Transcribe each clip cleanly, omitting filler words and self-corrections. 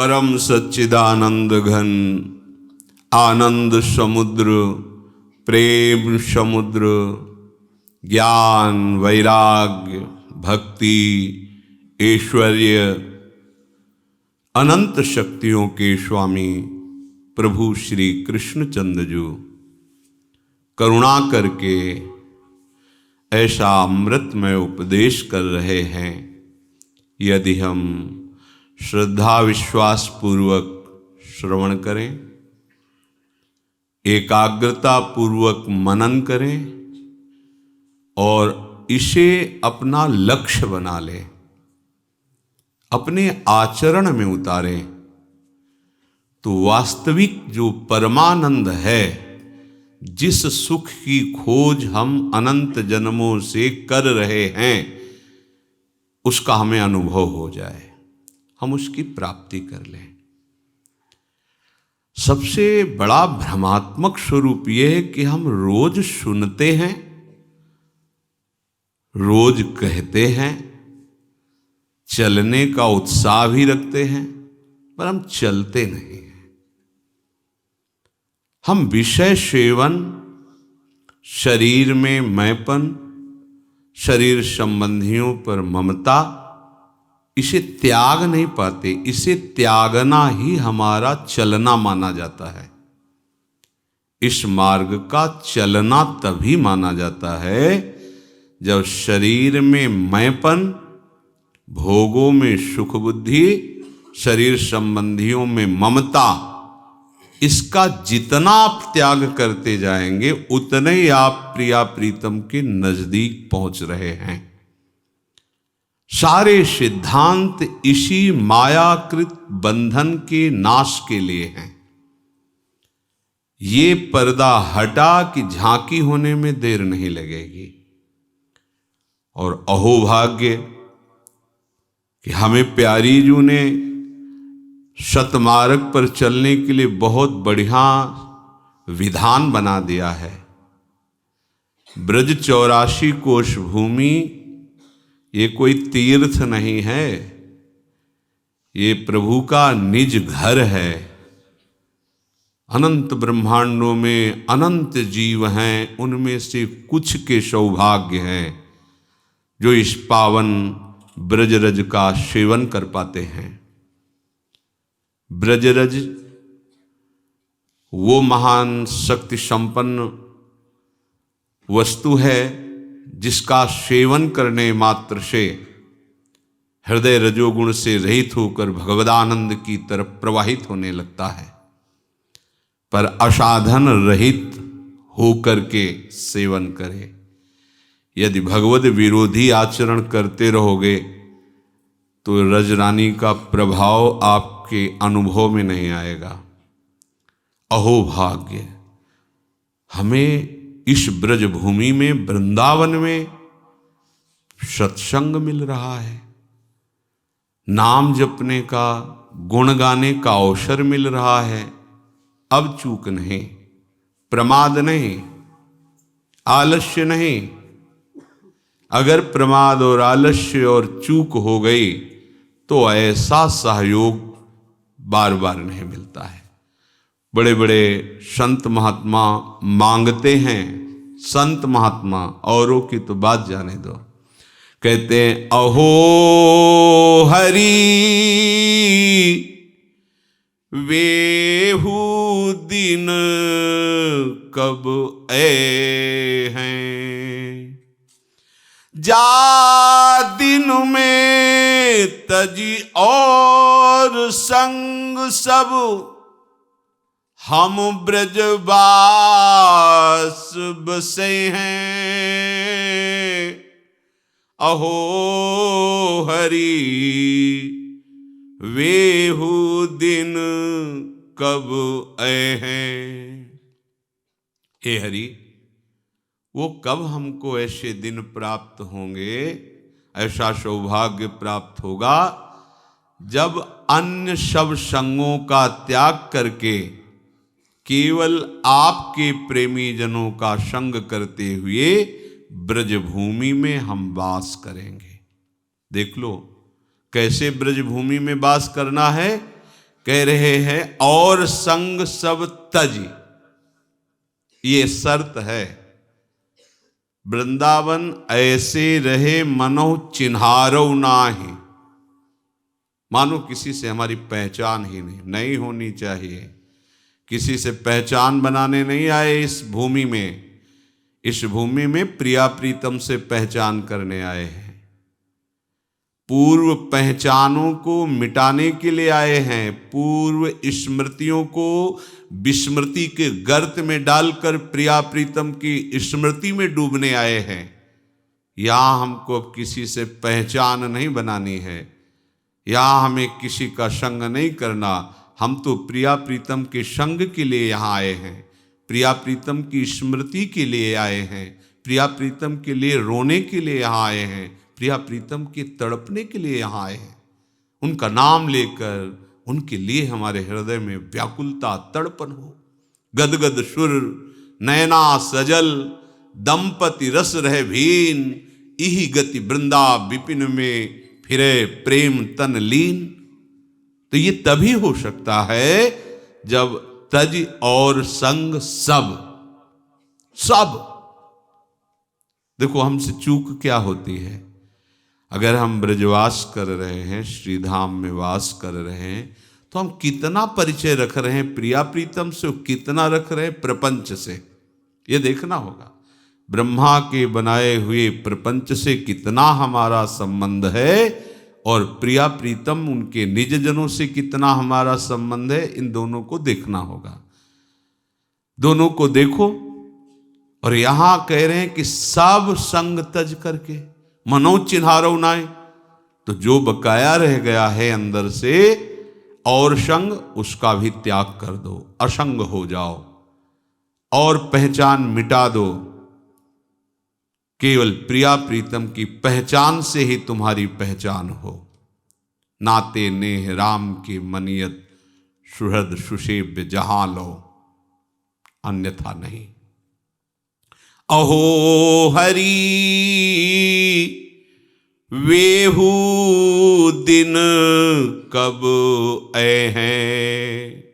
परम सच्चिदानंद घन आनंद समुद्र, प्रेम समुद्र, ज्ञान वैराग्य भक्ति ऐश्वर्य अनंत शक्तियों के स्वामी प्रभु श्री कृष्णचंद्र जी करुणा करके ऐसा अमृतमय उपदेश कर रहे हैं। यदि हम श्रद्धा विश्वास पूर्वक श्रवण करें, एकाग्रता पूर्वक मनन करें और इसे अपना लक्ष्य बना लें, अपने आचरण में उतारें, तो वास्तविक जो परमानंद है, जिस सुख की खोज हम अनंत जन्मों से कर रहे हैं, उसका हमें अनुभव हो जाए, हम उसकी प्राप्ति कर लें। सबसे बड़ा भ्रमात्मक स्वरूप यह है कि हम रोज सुनते हैं, रोज कहते हैं, चलने का उत्साह भी रखते हैं, पर हम चलते नहीं हैं। हम विषय सेवन, शरीर में मैंपन, शरीर संबंधियों पर ममता, इसे त्याग नहीं पाते। इसे त्यागना ही हमारा चलना माना जाता है। इस मार्ग का चलना तभी माना जाता है जब शरीर में मैंपन, भोगों में सुख बुद्धि, शरीर संबंधियों में ममता, इसका जितना आप त्याग करते जाएंगे उतने ही आप प्रिया प्रीतम के नजदीक पहुंच रहे हैं। सारे सिद्धांत इसी मायाकृत बंधन के नाश के लिए हैं। ये पर्दा हटा कि झांकी होने में देर नहीं लगेगी। और अहोभाग्य कि हमें प्यारी जू ने सतमार्ग पर चलने के लिए बहुत बढ़िया विधान बना दिया है। ब्रज 84 कोश भूमि ये कोई तीर्थ नहीं है, ये प्रभु का निज घर है। अनंत ब्रह्मांडों में अनंत जीव हैं, उनमें से कुछ के सौभाग्य हैं जो इस पावन ब्रजरज का सेवन कर पाते हैं। ब्रजरज वो महान शक्ति संपन्न वस्तु है जिसका सेवन करने मात्र से हृदय रजोगुण से रहित होकर भगवदानंद की तरफ प्रवाहित होने लगता है। पर असाधन रहित होकर के सेवन करे। यदि भगवद विरोधी आचरण करते रहोगे तो रजरानी का प्रभाव आपके अनुभव में नहीं आएगा। अहोभाग्य, हमें इस ब्रज भूमि में, वृंदावन में सत्संग मिल रहा है, नाम जपने का, गुण गाने का अवसर मिल रहा है। अब चूक नहीं, प्रमाद नहीं, आलस्य नहीं। अगर प्रमाद और आलस्य और चूक हो गई तो ऐसा सहयोग बार बार नहीं मिलता है। बड़े बड़े संत महात्मा मांगते हैं, संत महात्मा, औरों की तो बात जाने दो, कहते हैं अहो हरि वेहू दिन कब ए हैं, जा दिन में तजी और संग सब, हम ब्रजवास बसे हैं। अहो हरि वेहू दिन कब आए हैं। हे हरि, वो कब हमको ऐसे दिन प्राप्त होंगे, ऐसा सौभाग्य प्राप्त होगा जब अन्य सब संगों का त्याग करके केवल आपके प्रेमी जनों का संग करते हुए ब्रजभूमि में हम वास करेंगे। देख लो कैसे ब्रजभूमि में वास करना है कह रहे हैं और संग सब तज, ये शर्त है। वृंदावन ऐसे रहे मनो चिन्हारो नाही, मानो किसी से हमारी पहचान ही नहीं होनी चाहिए, किसी से पहचान बनाने नहीं आए इस भूमि में। इस भूमि में प्रिया प्रीतम से पहचान करने आए हैं, पूर्व पहचानों को मिटाने के लिए आए हैं, पूर्व स्मृतियों को विस्मृति के गर्त में डालकर प्रिया प्रीतम की स्मृति में डूबने आए हैं। यहाँ हमको अब किसी से पहचान नहीं बनानी है, यहाँ हमें किसी का संग नहीं करना, हम तो प्रिया प्रीतम के संग के लिए यहाँ आए हैं, प्रिया प्रीतम की स्मृति के लिए आए हैं, प्रिया प्रीतम के लिए रोने के लिए यहाँ आए हैं, प्रिया प्रीतम के तड़पने के लिए यहाँ आए हैं। उनका नाम लेकर उनके लिए हमारे हृदय में व्याकुलता तड़पन हो। गदगद सुर नयना सजल दंपति रस रह भीन, इही गति वृंदा विपिन में फिरे प्रेम तन लीन। तो ये तभी हो सकता है जब तज और संग सब। देखो हमसे चूक क्या होती है, अगर हम ब्रजवास कर रहे हैं, श्रीधाम में वास कर रहे हैं, तो हम कितना परिचय रख रहे हैं प्रिया प्रीतम से, कितना रख रहे हैं प्रपंच से, ये देखना होगा। ब्रह्मा के बनाए हुए प्रपंच से कितना हमारा संबंध है और प्रिया प्रीतम उनके निज जनों से कितना हमारा संबंध है, इन दोनों को देखना होगा। दोनों को देखो। और यहां कह रहे हैं कि सब संग तज करके मनो चिन्हारो नाय, तो जो बकाया रह गया है अंदर से और संग, उसका भी त्याग कर दो, असंग हो जाओ और पहचान मिटा दो। केवल प्रिया प्रीतम की पहचान से ही तुम्हारी पहचान हो। नाते नेह राम की मनियत सुहृद सुषेव्य जहां लो, अन्यथा नहीं। अहो हरि वेहू दिन कब ऐ हैं,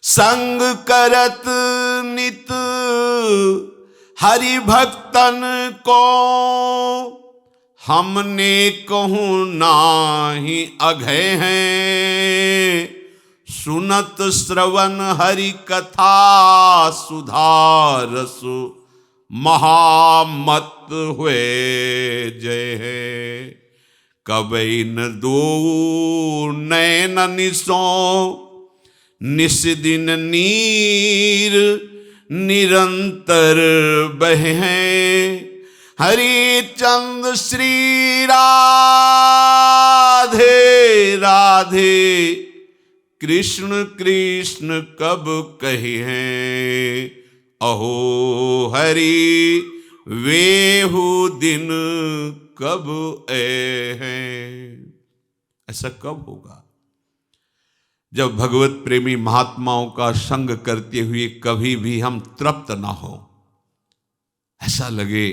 संग करत नित हरि भक्तन को, हमने कहूँ नाही अघय हैं, सुनत श्रवण हरि कथा सुधारस महामत हुए जय है। कबई न दो नैन निसो निस दिन नीर निरंतर बहे हैं, हरिचंद श्री राधे राधे, कृष्ण कृष्ण कब कहे हैं। अहो हरि वेहू दिन कब ऐ हैं। ऐसा कब होगा? जब भगवत प्रेमी महात्माओं का संग करते हुए कभी भी हम तृप्त ना हो, ऐसा लगे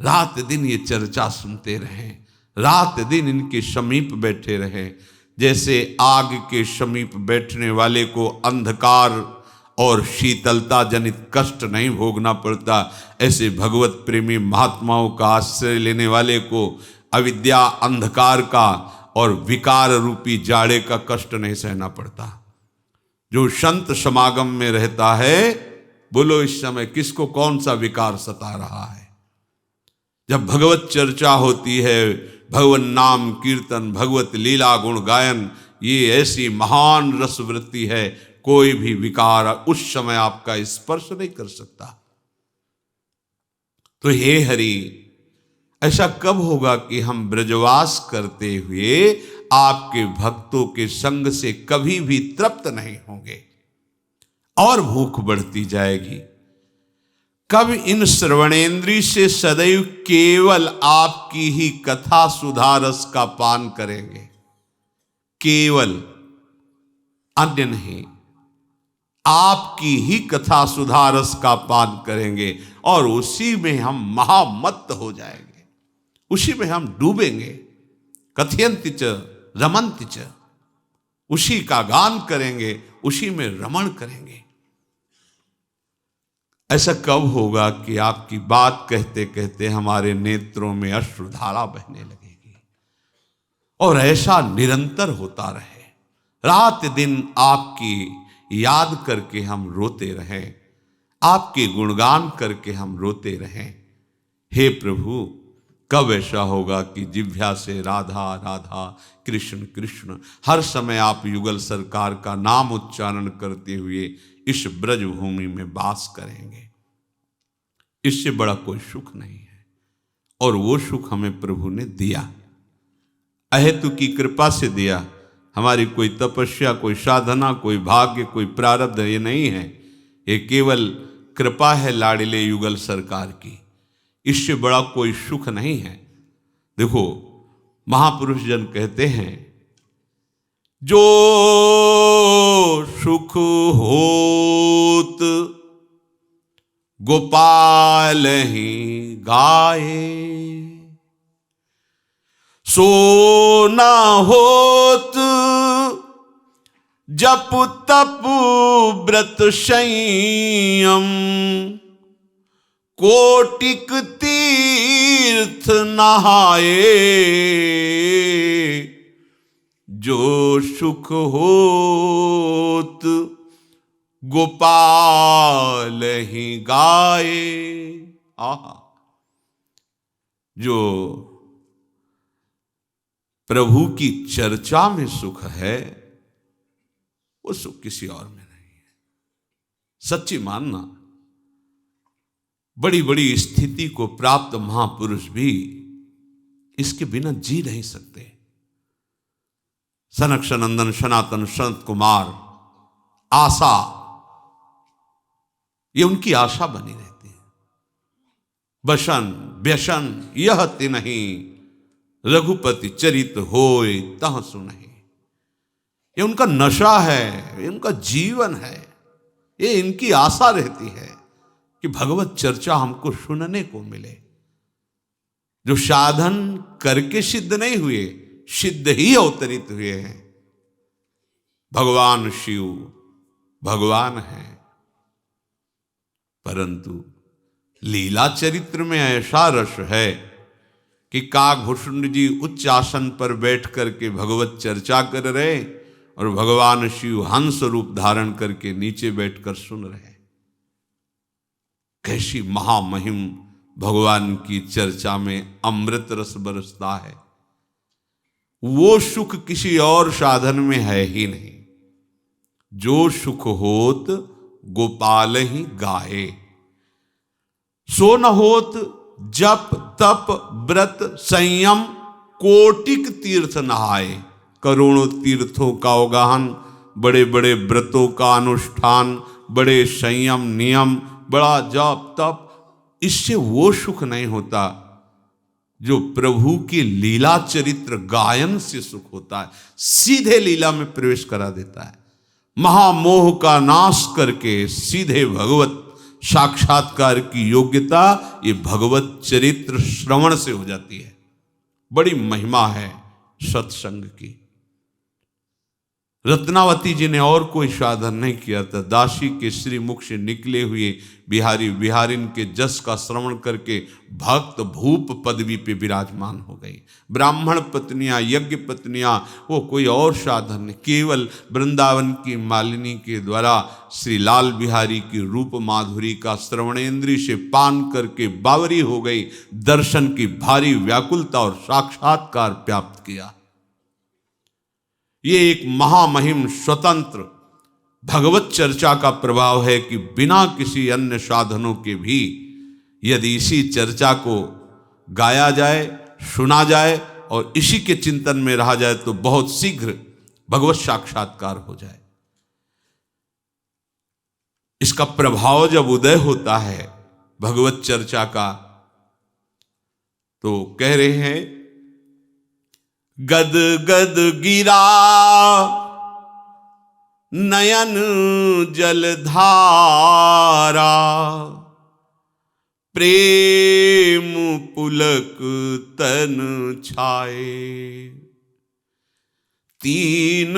रात दिन ये चर्चा सुनते रहें, रात दिन इनके समीप बैठे रहें। जैसे आग के समीप बैठने वाले को अंधकार और शीतलता जनित कष्ट नहीं भोगना पड़ता, ऐसे भगवत प्रेमी महात्माओं का आश्रय लेने वाले को अविद्या अंधकार का और विकार रूपी जाड़े का कष्ट नहीं सहना पड़ता। जो संत समागम में रहता है, बोलो इस समय किसको कौन सा विकार सता रहा है? जब भगवत चर्चा होती है, भगवन नाम कीर्तन, भगवत लीला गुण गायन, ये ऐसी महान रसवृत्ति है, कोई भी विकार उस समय आपका स्पर्श नहीं कर सकता। तो हे हरि, ऐसा कब होगा कि हम ब्रजवास करते हुए आपके भक्तों के संग से कभी भी तृप्त नहीं होंगे और भूख बढ़ती जाएगी? कब इन श्रवणेन्द्रिय से सदैव केवल आपकी ही कथा सुधारस का पान करेंगे, केवल, अन्य नहीं, आपकी ही कथा सुधारस का पान करेंगे और उसी में हम महामत्त हो जाएंगे, उसी में हम डूबेंगे। कथयन्ति च रमन्ति च, उसी का गान करेंगे, उसी में रमण करेंगे। ऐसा कब होगा कि आपकी बात कहते कहते हमारे नेत्रों में अश्रुधारा बहने लगेगी, और ऐसा निरंतर होता रहे, रात दिन आपकी याद करके हम रोते रहें, आपके गुणगान करके हम रोते रहें। हे प्रभु, कब ऐसा होगा कि जिह्वा से राधा राधा कृष्ण कृष्ण हर समय आप युगल सरकार का नाम उच्चारण करते हुए इस ब्रज भूमि में वास करेंगे। इससे बड़ा कोई सुख नहीं है, और वो सुख हमें प्रभु ने दिया, अहेतु की कृपा से दिया। हमारी कोई तपस्या, कोई साधना, कोई भाग्य, कोई प्रारब्ध ये नहीं है, ये केवल कृपा है लाडिले युगल सरकार की। इससे बड़ा कोई सुख नहीं है। देखो, महापुरुष जन कहते हैं, जो सुख होत गोपाल ही गाए, सो ना होत जप तप व्रत संयम, कोटिक तीर्थ नहाए, जो सुख होत गोपाल ही गाए। आहा, जो प्रभु की चर्चा में सुख है, वो सुख किसी और में नहीं है। सच्ची मानना, बड़ी बड़ी स्थिति को प्राप्त महापुरुष भी इसके बिना जी नहीं सकते। सनक सनंदन सनातन संत कुमार, आशा, ये उनकी आशा बनी रहती है। बसन व्यसन यह तिन्हि, रघुपति चरित होय तह सुनहि। ये उनका नशा है, ये उनका जीवन है, ये इनकी आशा रहती है कि भगवत चर्चा हमको सुनने को मिले। जो साधन करके सिद्ध नहीं हुए, सिद्ध ही अवतरित हुए हैं। भगवान शिव भगवान है, परंतु लीला चरित्र में ऐसा रस है कि काकभूषण जी उच्च आसन पर बैठ करके भगवत चर्चा कर रहे, और भगवान शिव हंस रूप धारण करके नीचे बैठकर सुन रहे। कैसी महामहिम भगवान की चर्चा में अमृत रस बरसता है। वो सुख किसी और साधन में है ही नहीं। जो सुख होत गोपाल ही गाए, सो न होत जप तप व्रत संयम, कोटिक तीर्थ नहाए। करोड़ों तीर्थों का अवगाहन, बड़े बड़े व्रतों का अनुष्ठान, बड़े संयम नियम, बड़ा जप तप, इससे वो सुख नहीं होता जो प्रभु की लीला चरित्र गायन से सुख होता है। सीधे लीला में प्रवेश करा देता है, महामोह का नाश करके सीधे भगवत साक्षात्कार की योग्यता ये भगवत चरित्र श्रवण से हो जाती है। बड़ी महिमा है सत्संग की। रत्नावती जी ने और कोई साधन नहीं किया था। दासी के श्री मुख से निकले हुए बिहारी बिहारिन के जस का श्रवण करके भक्त भूप पदवी पे विराजमान हो गई। ब्राह्मण पत्नियां, यज्ञ पत्नियां, वो कोई और साधन नहीं, केवल वृंदावन की मालिनी के द्वारा श्री लाल बिहारी की रूप माधुरी का श्रवणेन्द्रिय से पान करके बावरी हो गई। दर्शन की भारी व्याकुलता और साक्षात्कार प्राप्त किया। ये एक महामहिम स्वतंत्र भगवत चर्चा का प्रभाव है कि बिना किसी अन्य साधनों के भी यदि इसी चर्चा को गाया जाए, सुना जाए और इसी के चिंतन में रहा जाए तो बहुत शीघ्र भगवत साक्षात्कार हो जाए। इसका प्रभाव जब उदय होता है भगवत चर्चा का, तो कह रहे हैं, गद गद गिरा नयन जलधारा, प्रेम पुलक तन छाए, तीन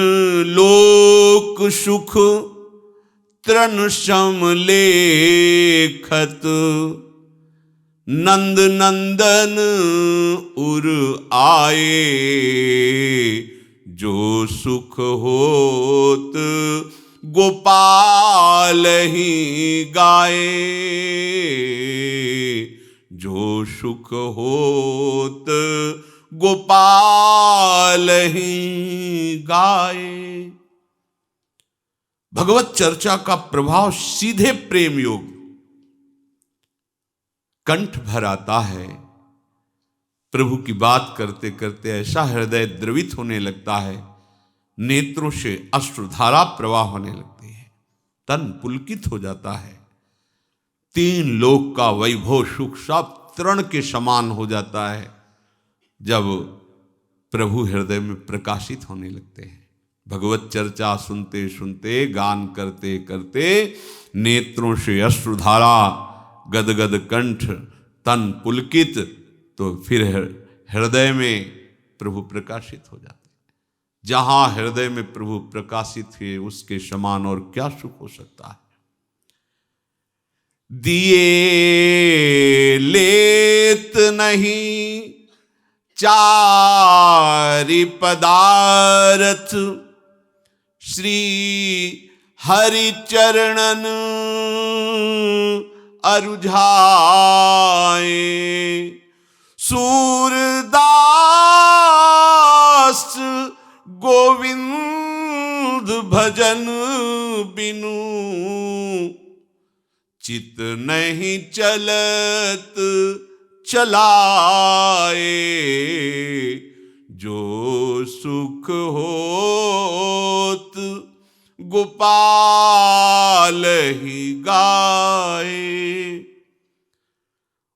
लोक सुख तृण सम लेखत, नंद नंदन उर आए, जो सुख होत गोपाल ही गाए, जो सुख होत गोपाल ही गाए। भगवत चर्चा का प्रभाव सीधे प्रेम योग कंठ भर आता है। प्रभु की बात करते करते ऐसा हृदय द्रवित होने लगता है, नेत्रों से अश्रुधारा प्रवाह होने लगती है, तन पुलकित हो जाता है। तीन लोक का वैभव सुख सब तृण के समान हो जाता है जब प्रभु हृदय में प्रकाशित होने लगते हैं। भगवत चर्चा सुनते सुनते, गान करते करते नेत्रों से अश्रुधारा, गदगद कंठ, तन पुलकित, तो फिर हृदय में प्रभु प्रकाशित हो जाते हैं। जहां हृदय में प्रभु प्रकाशित हुए उसके समान और क्या सुख हो सकता है। दिए लेत नहीं चारि पदारथ, श्री हरि चरणन अरुझाए, सूरदास गोविंद भजन बिनु, चित नहीं चलत चलाए, जो सुख होत गोपाल ही गाए।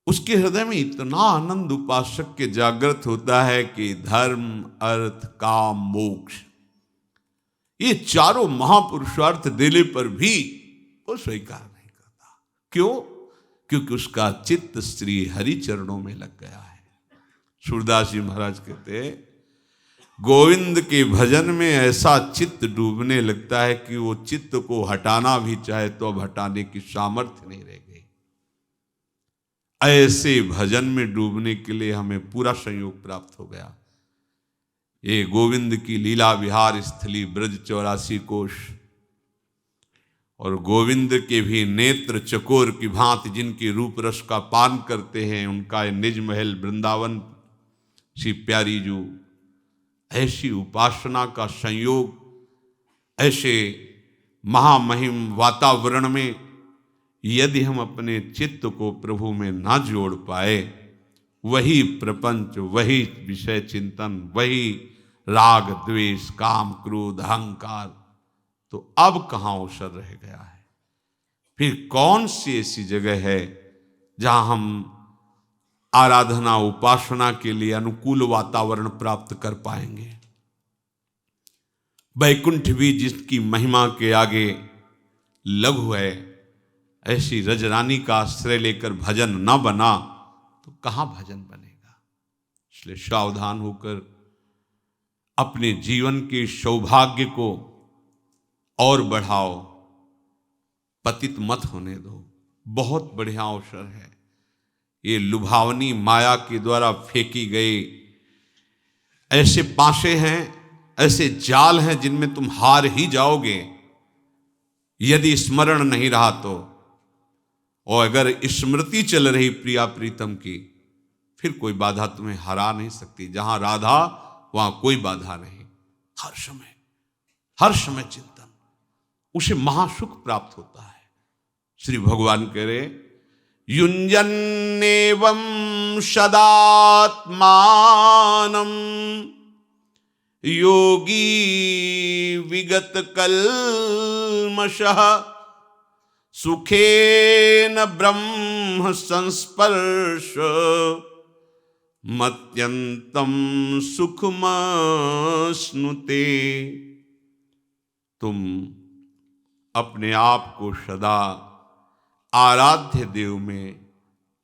उसके हृदय में इतना आनंद उपासक के जागृत होता है कि धर्म, अर्थ, काम, मोक्ष, ये चारों महापुरुषार्थ देने पर भी वो स्वीकार नहीं करता। क्यों? क्योंकि उसका चित्त श्री हरि चरणों में लग गया है। सूरदास जी महाराज कहते हैं, गोविंद के भजन में ऐसा चित्त डूबने लगता है कि वो चित्त को हटाना भी चाहे तो अब हटाने की सामर्थ्य नहीं रह गई। ऐसे भजन में डूबने के लिए हमें पूरा संयोग प्राप्त हो गया। ये गोविंद की लीला विहार स्थली ब्रज 84 कोश, और गोविंद के भी नेत्र चकोर की भांति जिनके रूप रस का पान करते हैं, उनका निज महल वृंदावन सी प्यारी जो ऐसी उपासना का संयोग, ऐसे महामहिम वातावरण में यदि हम अपने चित्त को प्रभु में ना जोड़ पाए, वही प्रपंच, वही विषय चिंतन, वही राग द्वेष, काम, क्रोध, अहंकार, तो अब कहाँ अवसर रह गया है। फिर कौन सी ऐसी जगह है जहां हम आराधना उपासना के लिए अनुकूल वातावरण प्राप्त कर पाएंगे। वैकुंठ भी जिसकी महिमा के आगे लघु है, ऐसी रजरानी का आश्रय लेकर भजन न बना तो कहां भजन बनेगा। इसलिए सावधान होकर अपने जीवन के सौभाग्य को और बढ़ाओ, पतित मत होने दो। बहुत बढ़िया अवसर है। ये लुभावनी माया के द्वारा फेंकी गई ऐसे पाशे हैं, ऐसे जाल हैं जिनमें तुम हार ही जाओगे यदि स्मरण नहीं रहा तो। और अगर स्मृति चल रही प्रिया प्रीतम की, फिर कोई बाधा तुम्हें हरा नहीं सकती। जहां राधा वहां कोई बाधा नहीं। हर समय चिंतन, उसे महासुख प्राप्त होता है। श्री भगवान कह रहे, युञ्जन्नेवं सदात्मानं योगी विगत कल्मषः, सुखेन ब्रह्म संस्पर्श मत्यंतम सुखमश्नुते। तुम अपने आप को सदा आराध्य देव में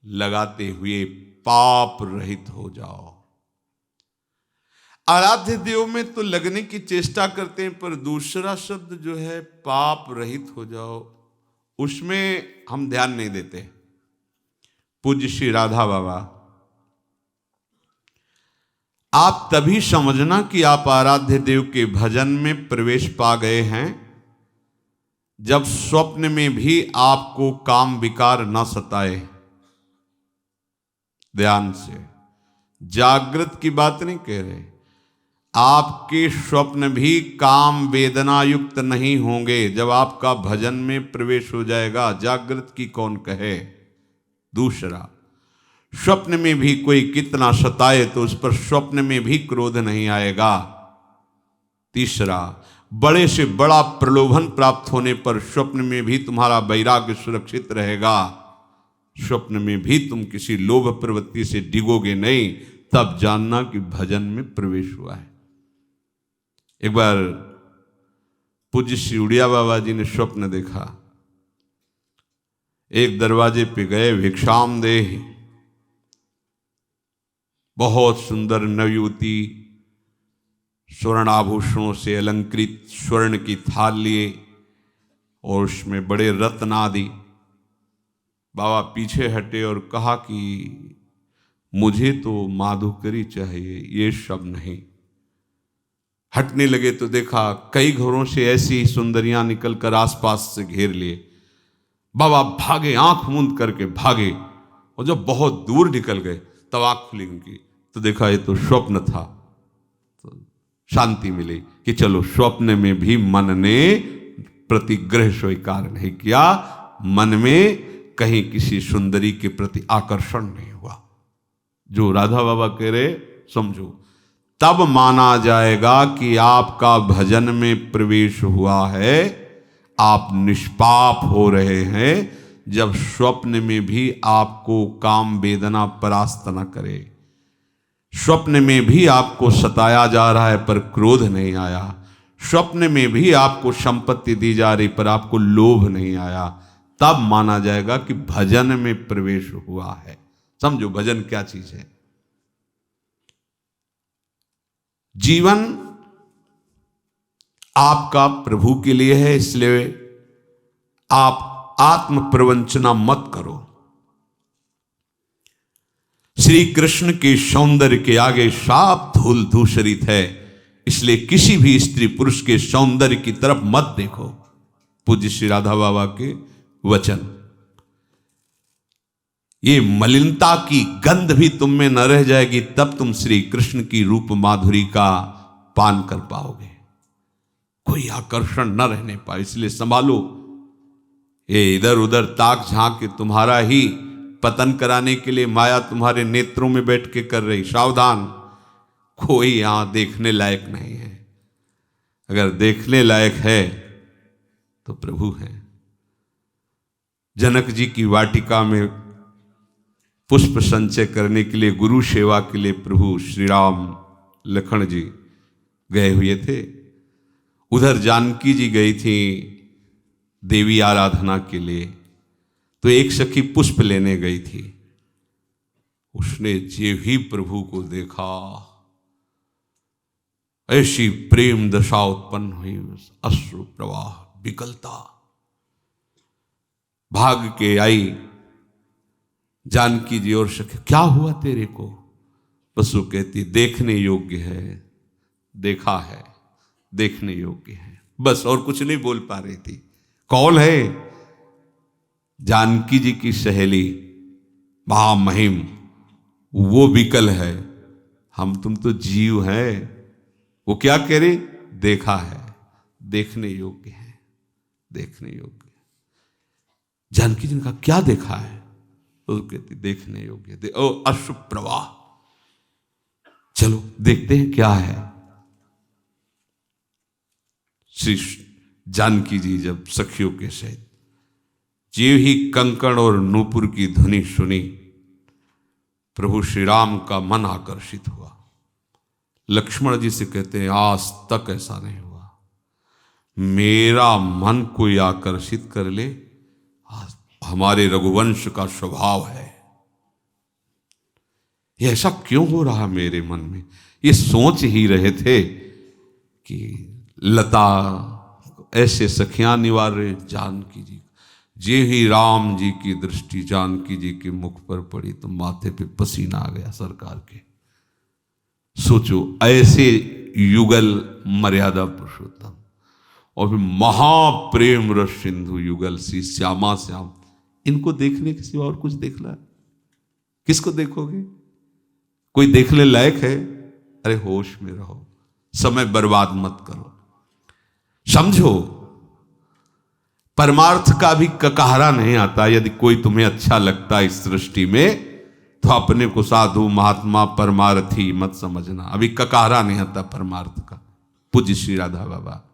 लगाते हुए पाप रहित हो जाओ। आराध्य देव में तो लगने की चेष्टा करते हैं, पर दूसरा शब्द जो है पाप रहित हो जाओ, उसमें हम ध्यान नहीं देते। पूज्य श्री राधा बाबा, आप तभी समझना कि आप आराध्य देव के भजन में प्रवेश पा गए हैं जब स्वप्न में भी आपको काम विकार न सताए। ध्यान से, जागृत की बात नहीं कह रहे, आपके स्वप्न भी काम वेदना युक्त नहीं होंगे जब आपका भजन में प्रवेश हो जाएगा। जागृत की कौन कहे। दूसरा, स्वप्न में भी कोई कितना सताए तो उस पर स्वप्न में भी क्रोध नहीं आएगा। तीसरा, बड़े से बड़ा प्रलोभन प्राप्त होने पर स्वप्न में भी तुम्हारा वैराग्य सुरक्षित रहेगा। स्वप्न में भी तुम किसी लोभ प्रवृत्ति से डिगोगे नहीं, तब जानना कि भजन में प्रवेश हुआ है। एक बार पूज्य श्री उड़िया बाबा जी ने स्वप्न देखा, एक दरवाजे पे गए, भिक्षाम देहि, बहुत सुंदर नवयुवती स्वर्ण आभूषणों से अलंकृत स्वर्ण की थाल लिए और उसमें बड़े रत्न आदि। बाबा पीछे हटे और कहा कि मुझे तो माधुकरी चाहिए, ये सब नहीं। हटने लगे तो देखा कई घरों से ऐसी सुंदरियां निकलकर आसपास से घेर लिए। बाबा भागे, आंख मूंद करके भागे, और जब बहुत दूर निकल गए तब आंख खुली उनकी, तो देखा ये तो स्वप्न था। तो शांति मिली कि चलो, स्वप्न में भी मन ने प्रतिग्रह स्वीकार नहीं किया, मन में कहीं किसी सुंदरी के प्रति आकर्षण नहीं हुआ। जो राधा बाबा कह रहे समझो, तब माना जाएगा कि आपका भजन में प्रवेश हुआ है, आप निष्पाप हो रहे हैं जब स्वप्न में भी आपको काम वेदना परास्त न करे। स्वप्न में भी आपको सताया जा रहा है पर क्रोध नहीं आया। स्वप्न में भी आपको संपत्ति दी जा रही पर आपको लोभ नहीं आया, तब माना जाएगा कि भजन में प्रवेश हुआ है। समझो भजन क्या चीज है। जीवन आपका प्रभु के लिए है, इसलिए आप आत्म प्रवंचना मत करो। श्री कृष्ण के सौंदर्य के आगे साफ धूल धूसरित है, इसलिए किसी भी स्त्री पुरुष के सौंदर्य की तरफ मत देखो। पूज्य श्री राधा बाबा के वचन। ये मलिनता की गंध भी तुम में न रह जाएगी, तब तुम श्री कृष्ण की रूप माधुरी का पान कर पाओगे। कोई आकर्षण न रहने पाए, इसलिए संभालो। ये इधर उधर ताक झांक के तुम्हारा ही पतन कराने के लिए माया तुम्हारे नेत्रों में बैठ के कर रही। सावधान, कोई यहां देखने लायक नहीं है। अगर देखने लायक है तो प्रभु है। जनक जी की वाटिका में पुष्प संचय करने के लिए, गुरु सेवा के लिए प्रभु श्री राम लखन जी गए हुए थे। उधर जानकी जी गई थी देवी आराधना के लिए, तो एक सखी पुष्प लेने गई थी। उसने जे ही प्रभु को देखा, ऐसी प्रेम दशा उत्पन्न हुई, अश्रु प्रवाह, विकलता। भाग के आई जानकी जी और सखी, क्या हुआ तेरे को? बसु कहती देखने योग्य है, देखा है, देखने योग्य है। बस और कुछ नहीं बोल पा रही थी। कौन है? जानकी जी की सहेली महामहिम, वो विकल है, हम तुम तो जीव हैं। वो क्या कह रही? देखा है, देखने योग्य है, देखने योग्य। जानकी जी ने कहा क्या देखा है? तो कहती देखने योग्य। ओ अश्रु प्रवाह, चलो देखते हैं क्या है। श्री जानकी जी जब सखियों के सहित जीव ही कंकण और नूपुर की ध्वनि सुनी, प्रभु श्री राम का मन आकर्षित हुआ। लक्ष्मण जी से कहते हैं आज तक ऐसा नहीं हुआ, मेरा मन कोई आकर्षित कर ले, हमारे रघुवंश का स्वभाव है। ये ऐसा क्यों हो रहा मेरे मन में? ये सोच ही रहे थे कि लता ऐसे सखियां निवारे जानकी जी, जे ही राम जी की दृष्टि जानकी जी के मुख पर पड़ी तो माथे पे पसीना आ गया सरकार के। सोचो ऐसे युगल मर्यादा पुरुषोत्तम और फिर महाप्रेम रस सिंधु युगल सी श्यामा श्याम, इनको देखने के सिवा और कुछ देखना है? किसको देखोगे? कोई देखने लायक है? अरे होश में रहो, समय बर्बाद मत करो। समझो परमार्थ का भी ककहरा नहीं आता। यदि कोई तुम्हें अच्छा लगता इस सृष्टि में तो अपने को साधु महात्मा परमार्थी मत समझना। अभी ककहरा नहीं आता परमार्थ का। पूज्य श्री राधा बाबा,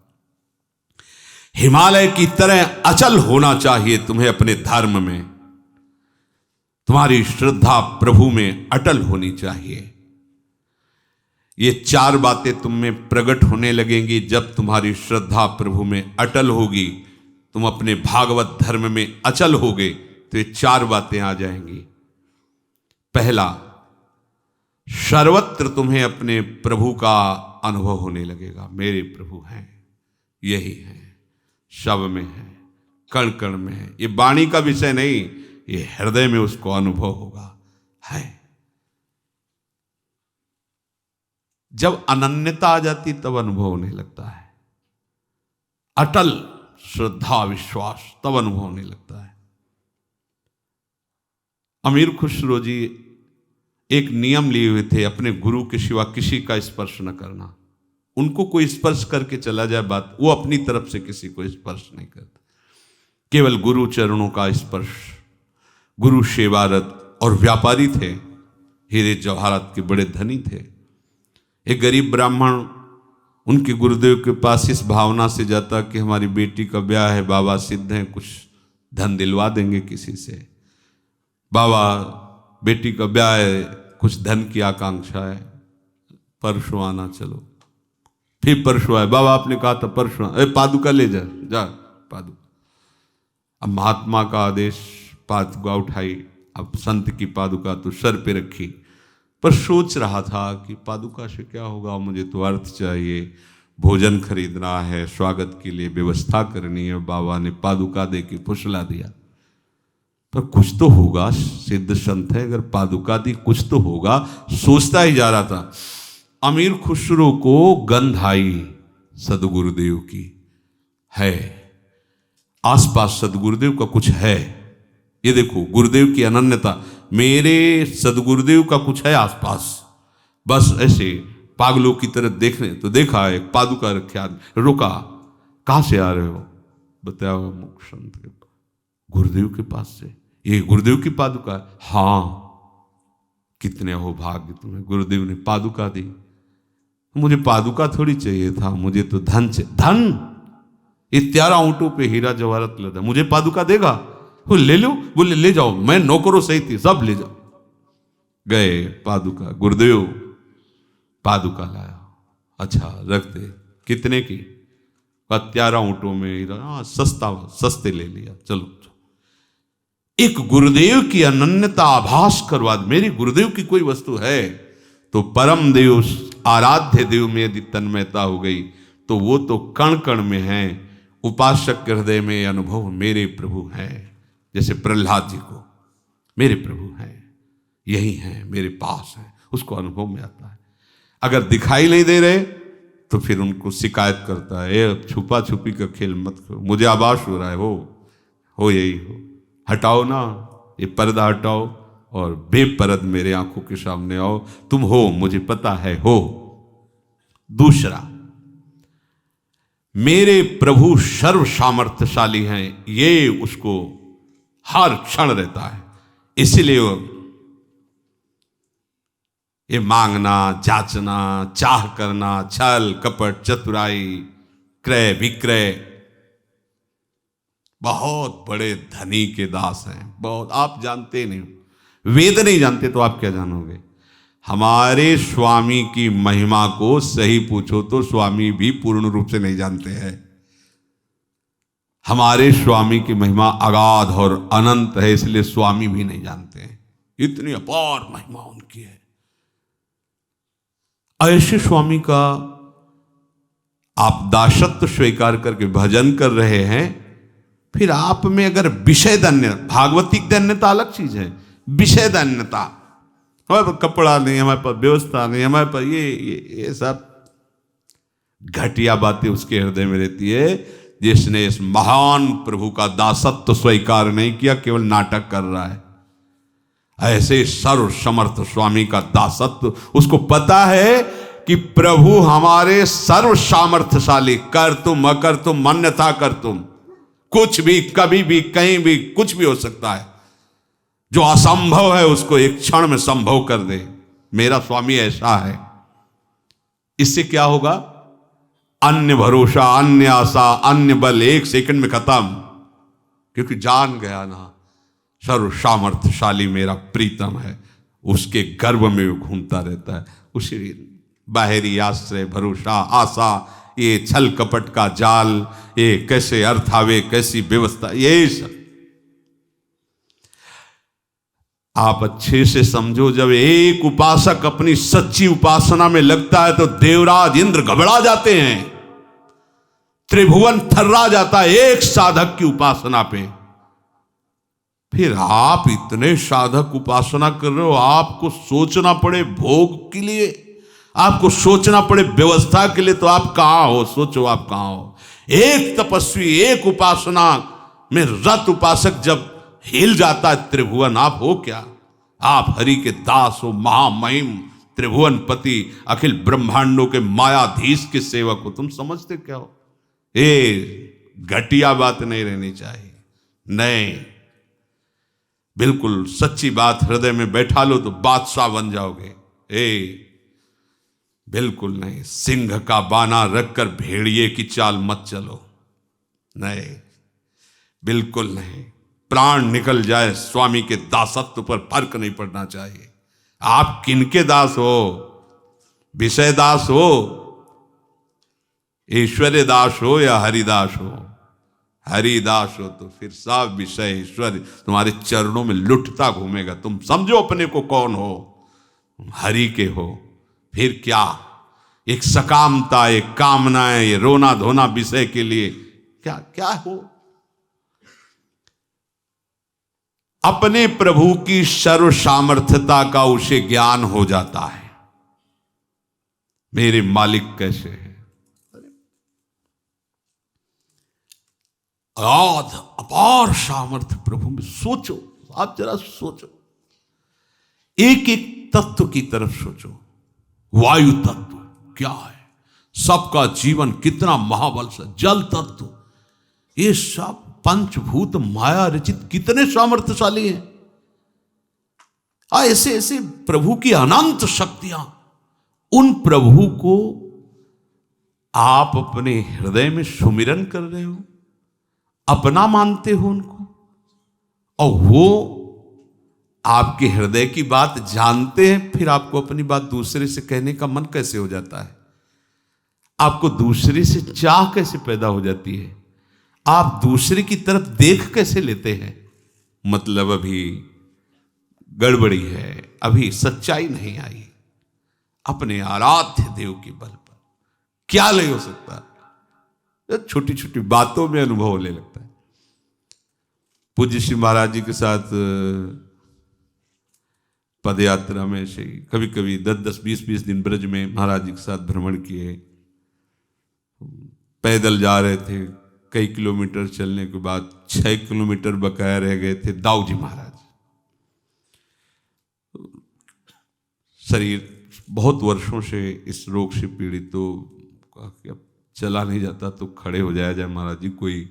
हिमालय की तरह अचल होना चाहिए तुम्हें अपने धर्म में। तुम्हारी श्रद्धा प्रभु में अटल होनी चाहिए। ये चार बातें तुम में प्रकट होने लगेंगी जब तुम्हारी श्रद्धा प्रभु में अटल होगी, तुम अपने भागवत धर्म में अचल होगे तो ये चार बातें आ जाएंगी। पहला, सर्वत्र तुम्हें अपने प्रभु का अनुभव होने लगेगा। मेरे प्रभु हैं, यही है, शब में है, कण कण में है। ये वाणी का विषय नहीं, ये हृदय में उसको अनुभव होगा। है जब अनन्यता आ जाती तब अनुभव होने लगता है। अटल श्रद्धा विश्वास तब अनुभव होने लगता है। अमीर खुसरो जी एक नियम लिए हुए थे, अपने गुरु के सिवा किसी का स्पर्श न करना। उनको कोई स्पर्श करके चला जाए बात, वो अपनी तरफ से किसी को स्पर्श नहीं करते, केवल गुरु चरणों का स्पर्श। गुरु सेवारत और व्यापारी थे, हीरे जवाहरात के बड़े धनी थे। एक गरीब ब्राह्मण उनके गुरुदेव के पास इस भावना से जाता कि हमारी बेटी का ब्याह है, बाबा सिद्ध हैं, कुछ धन दिलवा देंगे किसी से। बाबा बेटी का ब्याह है, कुछ धन की आकांक्षा है, परसों आना चलो। फिर परसों आए, बाबा आपने कहा था परसों, पादुका ले जा पादुका। अब महात्मा का आदेश, पादुका उठाई। अब संत की पादुका तो सर पे रखी, पर सोच रहा था कि पादुका से क्या होगा, मुझे तो अर्थ चाहिए, भोजन खरीदना है, स्वागत के लिए व्यवस्था करनी है। बाबा ने पादुका दे के फुसला दिया, पर कुछ तो होगा, सिद्ध संत है, अगर पादुका दी कुछ तो होगा। सोचता ही जा रहा था। अमीर खुसरो को गंध आई सदगुरुदेव की, है आसपास सदगुरुदेव का कुछ है। ये देखो गुरुदेव की अनन्यता, मेरे सदगुरुदेव का कुछ है आसपास। बस ऐसे पागलों की तरह देखने तो देखा, एक पादुका रखे आदमी। रुका, कहां से आ रहे हो? बताया मुख संत के गुरुदेव के पास से। ये गुरुदेव की पादुका? हाँ। कितने हो भाग्य तुम्हें, गुरुदेव ने पादुका दी। मुझे पादुका थोड़ी चाहिए था, मुझे तो धन चाहिए। धन? ये 13 ऊंटों पे हीरा जवाहरत लदा, मुझे पादुका देगा? वो ले लो। बोले ले जाओ, मैं नौकरों सही थी, सब ले जाओ। गए, पादुका, गुरुदेव पादुका लाया। अच्छा रख दे। कितने की? 13 ऊंटों में हीरा। हाँ सस्ते ले लिया, चलो। एक गुरुदेव की अनन्यता आभास करवा, मेरी गुरुदेव की कोई वस्तु है तो परम देव, आराध्य देव में यदि तन्मयता हो गई तो वो तो कण कण में है। उपासक के हृदय में अनुभव मेरे प्रभु हैं। जैसे प्रहलाद जी को मेरे प्रभु हैं, यही हैं, मेरे पास हैं, उसको अनुभव में आता है। अगर दिखाई नहीं दे रहे तो फिर उनको शिकायत करता है, ये छुपा छुपी का खेल मत करो, मुझे आभास हो रहा है, हो यही हो, हटाओ ना ये पर्दा, हटाओ और बेपरद मेरे आंखों के सामने आओ। तुम हो, मुझे पता है हो। दूसरा, मेरे प्रभु सर्व सामर्थ्यशाली हैं, ये उसको हर क्षण रहता है। इसलिए ये मांगना, जांचना, चाह करना, छल कपट, चतुराई, क्रय विक्रय, बहुत बड़े धनी के दास हैं। बहुत, आप जानते नहीं, वेद नहीं जानते तो आप क्या जानोगे। हमारे स्वामी की महिमा को सही पूछो तो स्वामी भी पूर्ण रूप से नहीं जानते हैं। हमारे स्वामी की महिमा अगाध और अनंत है, इसलिए स्वामी भी नहीं जानते हैं। इतनी अपार महिमा उनकी है। ऐसे स्वामी का आप दासत्व स्वीकार करके भजन कर रहे हैं, फिर आप में अगर विषय धन्य, भागवतिक धन्यता अलग चीज है, विषय धन्यता, हमारे पास कपड़ा नहीं, हमारे पास व्यवस्था नहीं, हमारे पास ये सब घटिया बातें उसके हृदय में रहती है, जिसने इस महान प्रभु का दासत्व स्वीकार नहीं किया, केवल नाटक कर रहा है। ऐसे सर्व समर्थ स्वामी का दासत्व, उसको पता है कि प्रभु हमारे सर्व सामर्थ्यशाली, कर तुम अकर तुम मान्यता कर तुम, कुछ भी कभी भी कहीं भी कुछ भी हो सकता है। जो असंभव है उसको एक क्षण में संभव कर दे। मेरा स्वामी ऐसा है। इससे क्या होगा? अन्य भरोसा, अन्य आशा, अन्य बल एक सेकंड में खत्म, क्योंकि जान गया ना सर्व सामर्थ्यशाली मेरा प्रीतम है, उसके गर्भ में वो घूमता रहता है। उसी बाहरी आश्रय, भरोसा, आशा, ये छल कपट का जाल, ये कैसे अर्थ आवे, कैसी व्यवस्था, ये सब आप अच्छे से समझो। जब एक उपासक अपनी सच्ची उपासना में लगता है तो देवराज इंद्र घबरा जाते हैं, त्रिभुवन थर्रा जाता है एक साधक की उपासना पे। फिर आप इतने साधक उपासना कर रहे हो, आपको सोचना पड़े भोग के लिए, आपको सोचना पड़े व्यवस्था के लिए, तो आप कहां हो? सोचो आप कहां हो? एक तपस्वी, एक उपासना में रत उपासक जब हिल जाता है त्रिभुवन, आप हो क्या? आप हरि के दास हो, महामहिम त्रिभुवन पति, अखिल ब्रह्मांडों के मायाधीश के सेवक हो। तुम समझते क्या हो? घटिया बात नहीं रहनी चाहिए। नहीं, बिल्कुल सच्ची बात हृदय में बैठा लो तो बादशाह बन जाओगे। बिल्कुल नहीं, सिंह का बाना रखकर भेड़िए की चाल मत चलो। नहीं, बिल्कुल नहीं। प्राण निकल जाए, स्वामी के दासत्व पर फर्क नहीं पड़ना चाहिए। आप किनके दास हो? विषय दास हो, ईश्वर्य दास हो या हरिदास हो? हरिदास हो तो फिर सब विषय ईश्वर तुम्हारे चरणों में लुटता घूमेगा। तुम समझो अपने को कौन हो, हरि के हो। फिर क्या एक सकामता, एक कामनाएं, ये रोना धोना विषय के लिए क्या क्या हो? अपने प्रभु की सर्व सामर्थ्यता का उसे ज्ञान हो जाता है, मेरे मालिक कैसे हैं। अपार सामर्थ्य प्रभु में। सोचो, आप जरा सोचो, एक एक तत्व की तरफ सोचो। वायु तत्व क्या है, सबका जीवन कितना महाबल से, जल तत्व, ये सब पंचभूत माया रचित कितने सामर्थ्यशाली हैं। ऐसे ऐसे प्रभु की अनंत शक्तियां, उन प्रभु को आप अपने हृदय में सुमिरन कर रहे हो, अपना मानते हो उनको, और वो आपके हृदय की बात जानते हैं। फिर आपको अपनी बात दूसरे से कहने का मन कैसे हो जाता है? आपको दूसरे से चाह कैसे पैदा हो जाती है? आप दूसरे की तरफ देख कैसे लेते हैं? मतलब अभी गड़बड़ी है, अभी सच्चाई नहीं आई। अपने आराध्य देव के बल पर क्या नहीं हो सकता। छोटी छोटी बातों में अनुभव होने लगता है। पूज्य श्री महाराज जी के साथ पद यात्रा में से कभी कभी 10-10, 20-20 दिन ब्रज में महाराज जी के साथ भ्रमण किए। पैदल जा रहे थे, कई किलोमीटर चलने के बाद 6 किलोमीटर बकाया रह गए थे। दाऊ जी महाराज, शरीर बहुत वर्षों से इस रोग से पीड़ित, तो चला नहीं जाता तो खड़े हो जाया जाए महाराज जी, कोई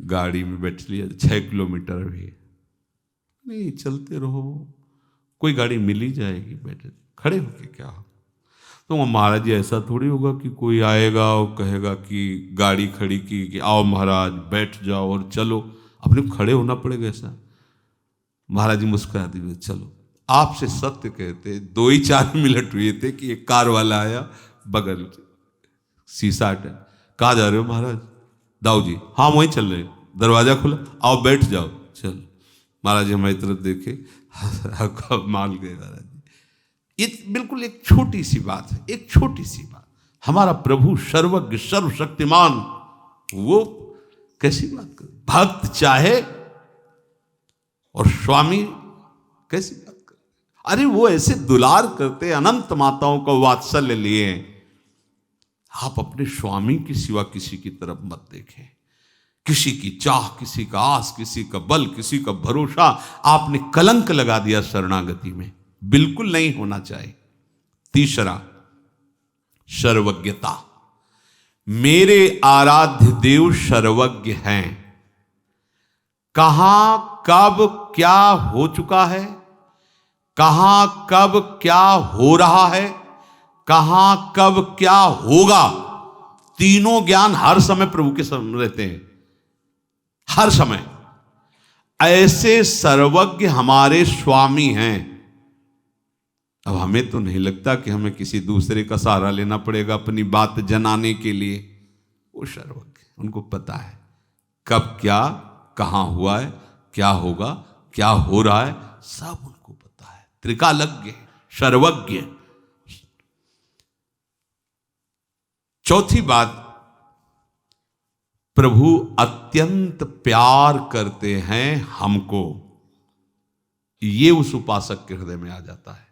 गाड़ी में बैठ लिया। 6 किलोमीटर भी नहीं, चलते रहो, कोई गाड़ी मिल ही जाएगी, बैठे खड़े होके क्या हो। तो महाराज जी ऐसा थोड़ी होगा कि कोई आएगा और कहेगा कि गाड़ी खड़ी की कि आओ महाराज बैठ जाओ और चलो, अपने को खड़े होना पड़ेगा ऐसा। महाराज जी मुस्कुरा दिए, चलो। आपसे सत्य कहते 2 ही 4 मिनट हुए थे कि एक कार वाला आया, बगल शीशा हटा, कहाँ जा रहे हो महाराज? दाऊ जी, हाँ वहीं चल रहे, दरवाजा खुला, आओ बैठ जाओ। चल महाराज जी हमारी तरफ देखे, मान गए महाराज जी, ये बिल्कुल एक छोटी सी बात है, एक छोटी सी बात। हमारा प्रभु सर्वज्ञ सर्वशक्तिमान, वो कैसी बात कर, भक्त चाहे और स्वामी कैसी बात कर। अरे वो ऐसे दुलार करते, अनंत माताओं को वात्सल्य लिए। आप अपने स्वामी के सिवा किसी की तरफ मत देखें। किसी की चाह, किसी का आस, किसी का बल, किसी का भरोसा आपने कलंक लगा दिया शरणागति में, बिल्कुल नहीं होना चाहिए। तीसरा, सर्वज्ञता। मेरे आराध्य देव सर्वज्ञ हैं। कहां कब क्या हो चुका है, कहां कब क्या हो रहा है, कहां कब क्या होगा, तीनों ज्ञान हर समय प्रभु के सामने रहते हैं, हर समय। ऐसे सर्वज्ञ हमारे स्वामी हैं। अब हमें तो नहीं लगता कि हमें किसी दूसरे का सहारा लेना पड़ेगा अपनी बात जनाने के लिए। वो सर्वज्ञ, उनको पता है कब क्या कहां हुआ है, क्या होगा, क्या हो रहा है, सब उनको पता है। त्रिकालज्ञ, सर्वज्ञ। चौथी बात, प्रभु अत्यंत प्यार करते हैं हमको। ये उस उपासक के हृदय में आ जाता है,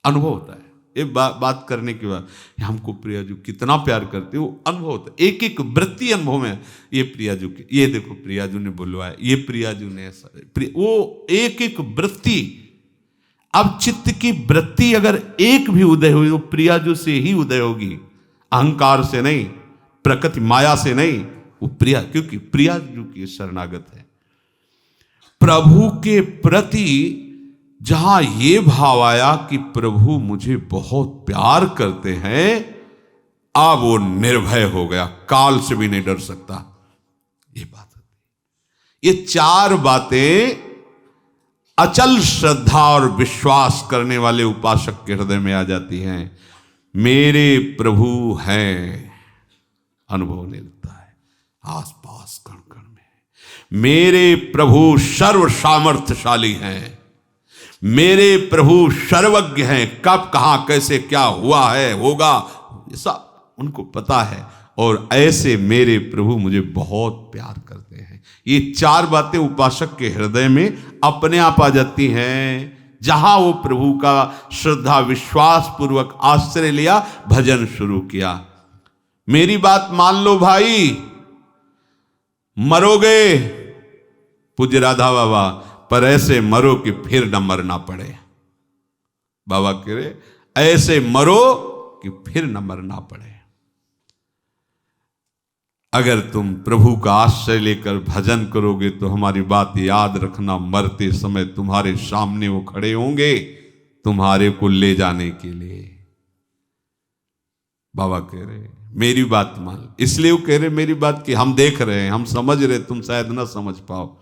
अनुभव होता है। ये बात करने के बाद हमको प्रियाजू कितना प्यार करते हो, अनुभव होता है। एक एक वृत्ति अनुभव में, ये प्रियाजू के, ये देखो प्रियाजू ने बुलवाया, ये प्रियाजू ने ऐसा, वो एक एक वृत्ति। अब चित्त की वृत्ति अगर एक भी उदय हुई, वो प्रियाजू से ही उदय होगी, अहंकार से नहीं, प्रकृति माया से नहीं। वो प्रिया, क्योंकि प्रियाजू की शरणागत है। प्रभु के प्रति जहां ये भाव आया कि प्रभु मुझे बहुत प्यार करते हैं, अब वो निर्भय हो गया, काल से भी नहीं डर सकता। ये बात होती, ये चार बातें अचल श्रद्धा और विश्वास करने वाले उपासक के हृदय में आ जाती हैं। मेरे प्रभु हैं, अनुभव होने लगता है आसपास कण कण में। मेरे प्रभु सर्व सामर्थ्यशाली हैं, मेरे प्रभु सर्वज्ञ हैं, कब कहां कैसे क्या हुआ है, होगा, ये सब उनको पता है। और ऐसे मेरे प्रभु मुझे बहुत प्यार करते हैं। ये चार बातें उपासक के हृदय में अपने आप आ जाती हैं। जहां वो प्रभु का श्रद्धा विश्वास पूर्वक आश्रय लिया, भजन शुरू किया। मेरी बात मान लो भाई, मरोगे पूज्य राधा बाबा, पर ऐसे मरो कि फिर न मरना पड़े। बाबा कह रहे ऐसे मरो कि फिर न मरना पड़े। अगर तुम प्रभु का आश्रय लेकर भजन करोगे तो हमारी बात याद रखना, मरते समय तुम्हारे सामने वो खड़े होंगे तुम्हारे को ले जाने के लिए। बाबा कह रहे मेरी बात मान। इसलिए वो कह रहे मेरी बात कि हम देख रहे हैं, हम समझ रहे, तुम शायद ना समझ पाओ।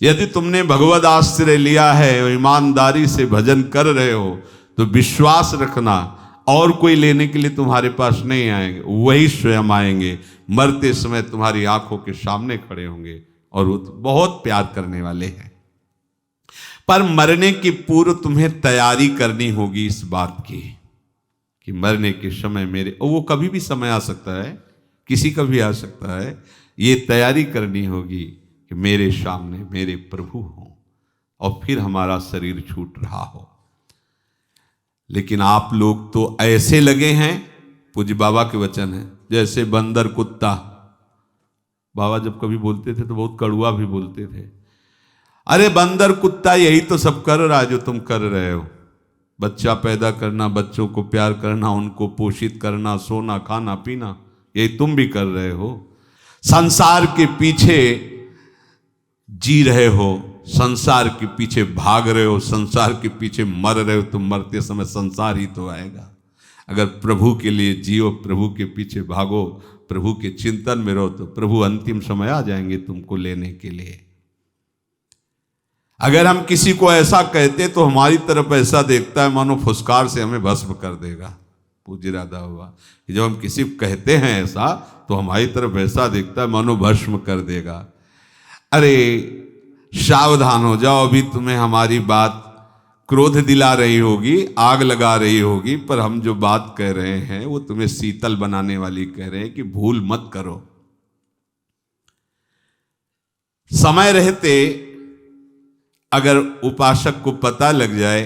यदि तुमने भगवद आश्रय लिया है और ईमानदारी से भजन कर रहे हो तो विश्वास रखना, और कोई लेने के लिए तुम्हारे पास नहीं आएंगे, वही स्वयं आएंगे, मरते समय तुम्हारी आंखों के सामने खड़े होंगे और वो बहुत प्यार करने वाले हैं। पर मरने के पूर्व तुम्हें तैयारी करनी होगी इस बात की कि मरने के समय मेरे, और वो कभी भी समय आ सकता है, किसी का भी आ सकता है। ये तैयारी करनी होगी कि मेरे सामने मेरे प्रभु हों और फिर हमारा शरीर छूट रहा हो। लेकिन आप लोग तो ऐसे लगे हैं, पूज्य बाबा के वचन है, जैसे बंदर कुत्ता। बाबा जब कभी बोलते थे तो बहुत कड़वा भी बोलते थे। अरे बंदर कुत्ता यही तो सब कर रहा है जो तुम कर रहे हो। बच्चा पैदा करना, बच्चों को प्यार करना, उनको पोषित करना, सोना खाना पीना, यही तुम भी कर रहे हो। संसार के पीछे जी रहे हो, संसार के पीछे भाग रहे हो, संसार के पीछे मर रहे हो। तुम मरते समय संसार ही तो आएगा। अगर प्रभु के लिए जियो, प्रभु के पीछे भागो, प्रभु के चिंतन में रहो, तो प्रभु अंतिम समय आ जाएंगे तुमको लेने के लिए। अगर हम किसी को ऐसा कहते तो हमारी तरफ ऐसा देखता है मानो फुसकार से हमें भस्म कर देगा। पूज्य राधा हुआ कि जब हम किसी को कहते हैं ऐसा तो हमारी तरफ ऐसा देखता है मानो भस्म कर देगा। अरे सावधान हो जाओ, अभी तुम्हें हमारी बात क्रोध दिला रही होगी, आग लगा रही होगी, पर हम जो बात कह रहे हैं वो तुम्हें शीतल बनाने वाली कह रहे हैं कि भूल मत करो। समय रहते अगर उपासक को पता लग जाए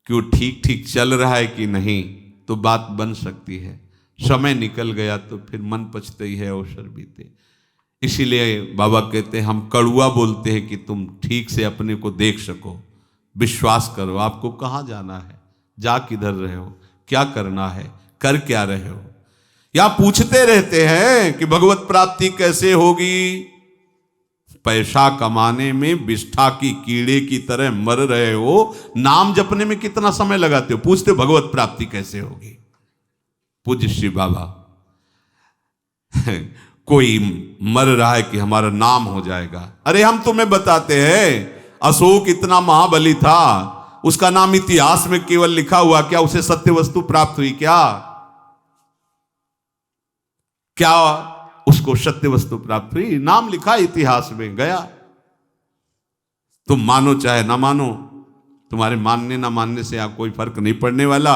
कि वो ठीक ठीक चल रहा है कि नहीं, तो बात बन सकती है। समय निकल गया तो फिर मन पछते ही है, अवसर बीते। इसीलिए बाबा कहते हैं हम कड़ुआ बोलते हैं कि तुम ठीक से अपने को देख सको, विश्वास करो। आपको कहाँ जाना है, जा किधर रहे हो, क्या करना है, कर क्या रहे हो। या पूछते रहते हैं कि भगवत प्राप्ति कैसे होगी। पैसा कमाने में विष्ठा की कीड़े की तरह मर रहे हो, नाम जपने में कितना समय लगाते हो, पूछते हो भगवत प्राप्ति कैसे होगी। पूज्य श्री बाबा कोई मर रहा है कि हमारा नाम हो जाएगा। अरे हम तुम्हें बताते हैं, अशोक इतना महाबली था, उसका नाम इतिहास में केवल लिखा हुआ, क्या उसे सत्य वस्तु प्राप्त हुई? क्या उसको सत्य वस्तु प्राप्त हुई? नाम लिखा इतिहास में, गया। तुम मानो चाहे ना मानो, तुम्हारे मानने ना मानने से यहाँ कोई फर्क नहीं पड़ने वाला।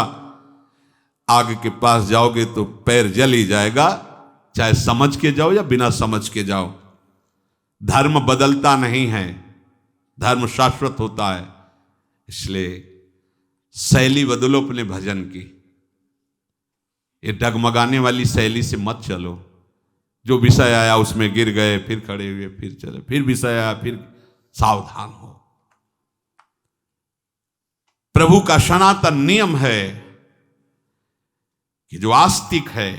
आग के पास जाओगे तो पैर जल ही जाएगा, चाहे समझ के जाओ या बिना समझ के जाओ। धर्म बदलता नहीं है, धर्म शाश्वत होता है। इसलिए शैली बदलो अपने भजन की। ये डगमगाने वाली शैली से मत चलो। जो विषय आया उसमें गिर गए, फिर खड़े हुए, फिर चले, फिर विषय आया, फिर सावधान हो। प्रभु का सनातन नियम है कि जो आस्तिक है,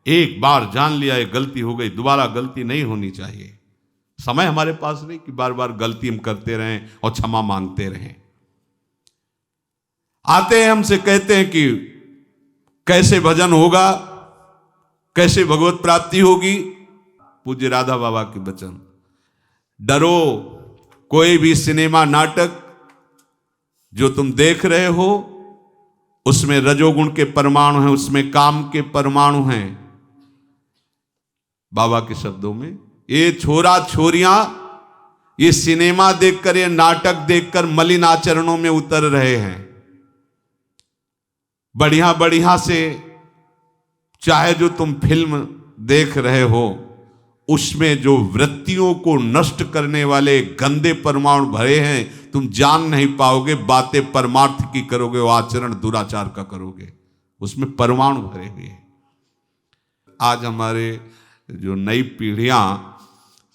एक बार जान लिया है गलती हो गई, दोबारा गलती नहीं होनी चाहिए। समय हमारे पास नहीं कि बार बार गलती हम करते रहें और क्षमा मांगते रहें। आते हैं हमसे कहते हैं कि कैसे भजन होगा, कैसे भगवत प्राप्ति होगी। पूज्य राधा बाबा के वचन, डरो कोई भी सिनेमा नाटक जो तुम देख रहे हो उसमें रजोगुण के परमाणु हैं, उसमें काम के परमाणु हैं। बाबा के शब्दों में, ये छोरा छोरियां ये सिनेमा देखकर, ये नाटक देखकर मलिन आचरणों में उतर रहे हैं। बढ़िया बढ़िया से चाहे जो तुम फिल्म देख रहे हो, उसमें जो वृत्तियों को नष्ट करने वाले गंदे परमाणु भरे हैं, तुम जान नहीं पाओगे। बातें परमार्थ की करोगे, वो आचरण दुराचार का करोगे, उसमें परमाणु भरे हुए हैं। आज हमारे जो नई पीढ़ियां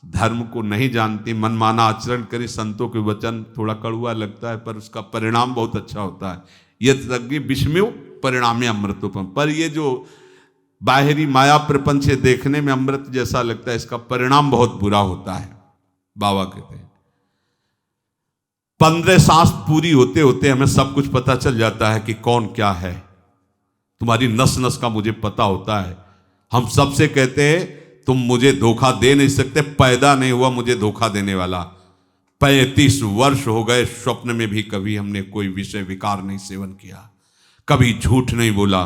धर्म को नहीं जानती, मनमाना आचरण करे। संतों के वचन थोड़ा कड़ुआ लगता है, पर उसका परिणाम बहुत अच्छा होता है। यज्ञ विस्मयो परिणामे अमृतोपम। पर ये जो बाहरी माया प्रपंच देखने में अमृत जैसा लगता है, इसका परिणाम बहुत बुरा होता है। बाबा कहते हैं 15 सांस पूरी होते होते हमें सब कुछ पता चल जाता है कि कौन क्या है। तुम्हारी नस नस का मुझे पता होता है। हम सबसे कहते हैं तुम मुझे धोखा दे नहीं सकते, पैदा नहीं हुआ मुझे धोखा देने वाला। 35 वर्ष हो गए, स्वप्न में भी कभी हमने कोई विषय विकार नहीं सेवन किया, कभी झूठ नहीं बोला।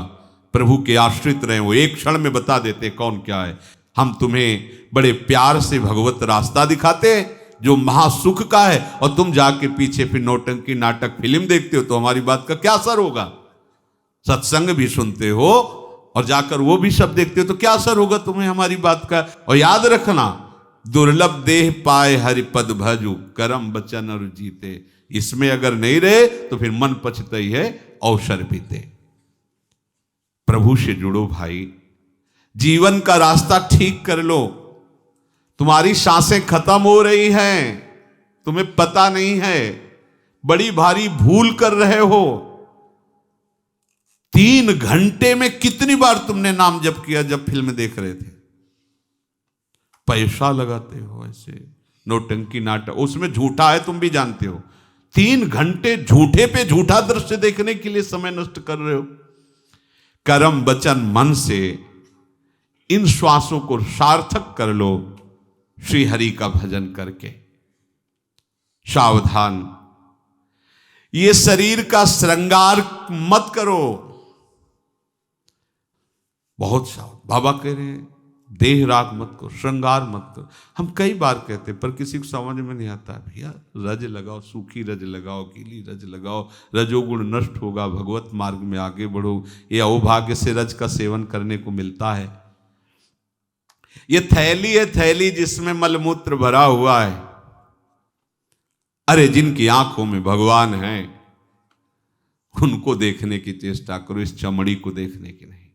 प्रभु के आश्रित रहे, वो एक क्षण में बता देते कौन क्या है। हम तुम्हें बड़े प्यार से भगवत रास्ता दिखाते जो महासुख का है, और तुम जाके पीछे फिर नौटंकी नाटक फिल्म देखते हो, तो हमारी बात का क्या असर होगा? सत्संग भी सुनते हो और जाकर वो भी सब देखते हो, तो क्या असर होगा तुम्हें हमारी बात का? और याद रखना, दुर्लभ देह पाए हरिपद भजू, करम बचन और जीते। इसमें अगर नहीं रहे तो फिर मन पछता ही है, अवसर बीते। प्रभु से जुड़ो भाई, जीवन का रास्ता ठीक कर लो। तुम्हारी सांसें खत्म हो रही हैं, तुम्हें पता नहीं है, बड़ी भारी भूल कर रहे हो। 3 घंटे में कितनी बार तुमने नाम जप किया जब फिल्म देख रहे थे? पैसा लगाते हो ऐसे नौटंकी नाटक, उसमें झूठा है तुम भी जानते हो। 3 घंटे झूठे पे झूठा दृश्य देखने के लिए समय नष्ट कर रहे हो। कर्म वचन मन से इन श्वासों को सार्थक कर लो, श्री हरि का भजन करके। सावधान, ये शरीर का श्रृंगार मत करो। बहुत सावधान, बाबा कह रहे हैं देह राग मत करो, श्रृंगार मत करो। हम कई बार कहते पर किसी को समझ में नहीं आता। भैया रज लगाओ, सूखी रज लगाओ, गीली रज लगाओ, रजोगुण नष्ट होगा, भगवत मार्ग में आगे बढ़ो। ये अहोभाग्य से रज का सेवन करने को मिलता है। ये थैली है, थैली जिसमें मलमूत्र भरा हुआ है। अरे जिनकी आंखों में भगवान है उनको देखने की चेष्टा करो, इस चमड़ी को देखने की नहीं।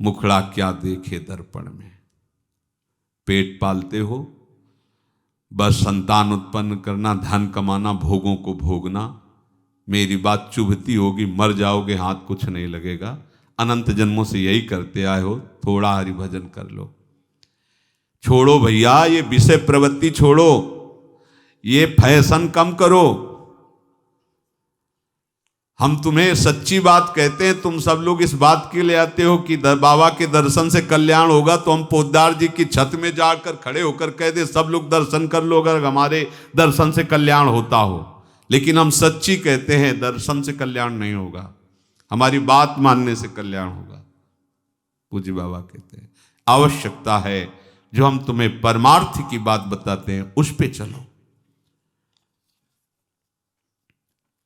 मुखड़ा क्या देखे दर्पण में। पेट पालते हो, बस संतान उत्पन्न करना, धन कमाना, भोगों को भोगना। मेरी बात चुभती होगी, मर जाओगे हाथ कुछ नहीं लगेगा। अनंत जन्मों से यही करते आए हो, थोड़ा हरि भजन कर लो। छोड़ो भैया ये विषय प्रवृत्ति छोड़ो, ये फैशन कम करो। हम तुम्हें सच्ची बात कहते हैं, तुम सब लोग इस बात के लिए आते हो कि बाबा के दर्शन से कल्याण होगा, तो हम पोद्दार जी की छत में जाकर खड़े होकर कह दे सब लोग दर्शन कर लो अगर हमारे दर्शन से कल्याण होता हो। लेकिन हम सच्ची कहते हैं दर्शन से कल्याण नहीं होगा, हमारी बात मानने से कल्याण होगा। पूज्य बाबा कहते हैं आवश्यकता है जो हम तुम्हें परमार्थ की बात बताते हैं उस पे चलो।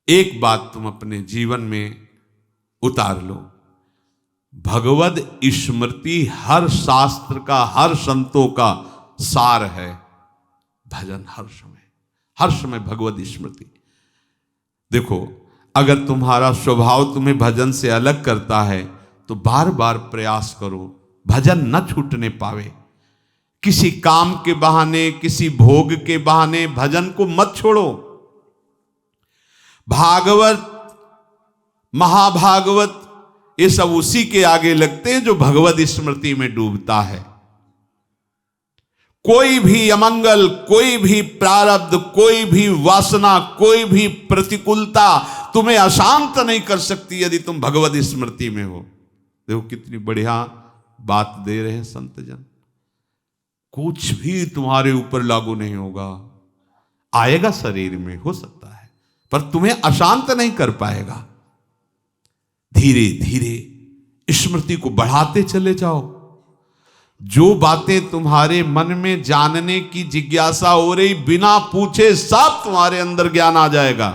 एक बात तुम अपने जीवन में उतार लो, भगवद स्मृति हर शास्त्र का, हर संतों का सार है। भजन हर समय भगवद स्मृति। देखो अगर तुम्हारा स्वभाव तुम्हें भजन से अलग करता है तो बार बार प्रयास करो, भजन न छूटने पावे। किसी काम के बहाने, किसी भोग के बहाने भजन को मत छोड़ो। भागवत, महाभागवत ये सब उसी के आगे लगते हैं जो भगवद स्मृति में डूबता है। कोई भी अमंगल, कोई भी प्रारब्ध, कोई भी वासना, कोई भी प्रतिकूलता तुम्हें अशांत नहीं कर सकती यदि तुम भगवद स्मृति में हो। देखो कितनी बढ़िया बात दे रहे हैं संत जन। कुछ भी तुम्हारे ऊपर लागू नहीं होगा, आएगा शरीर में हो सकता है पर तुम्हें अशांत नहीं कर पाएगा। धीरे धीरे स्मृति को बढ़ाते चले जाओ। जो बातें तुम्हारे मन में जानने की जिज्ञासा हो रही, बिना पूछे सब तुम्हारे अंदर ज्ञान आ जाएगा।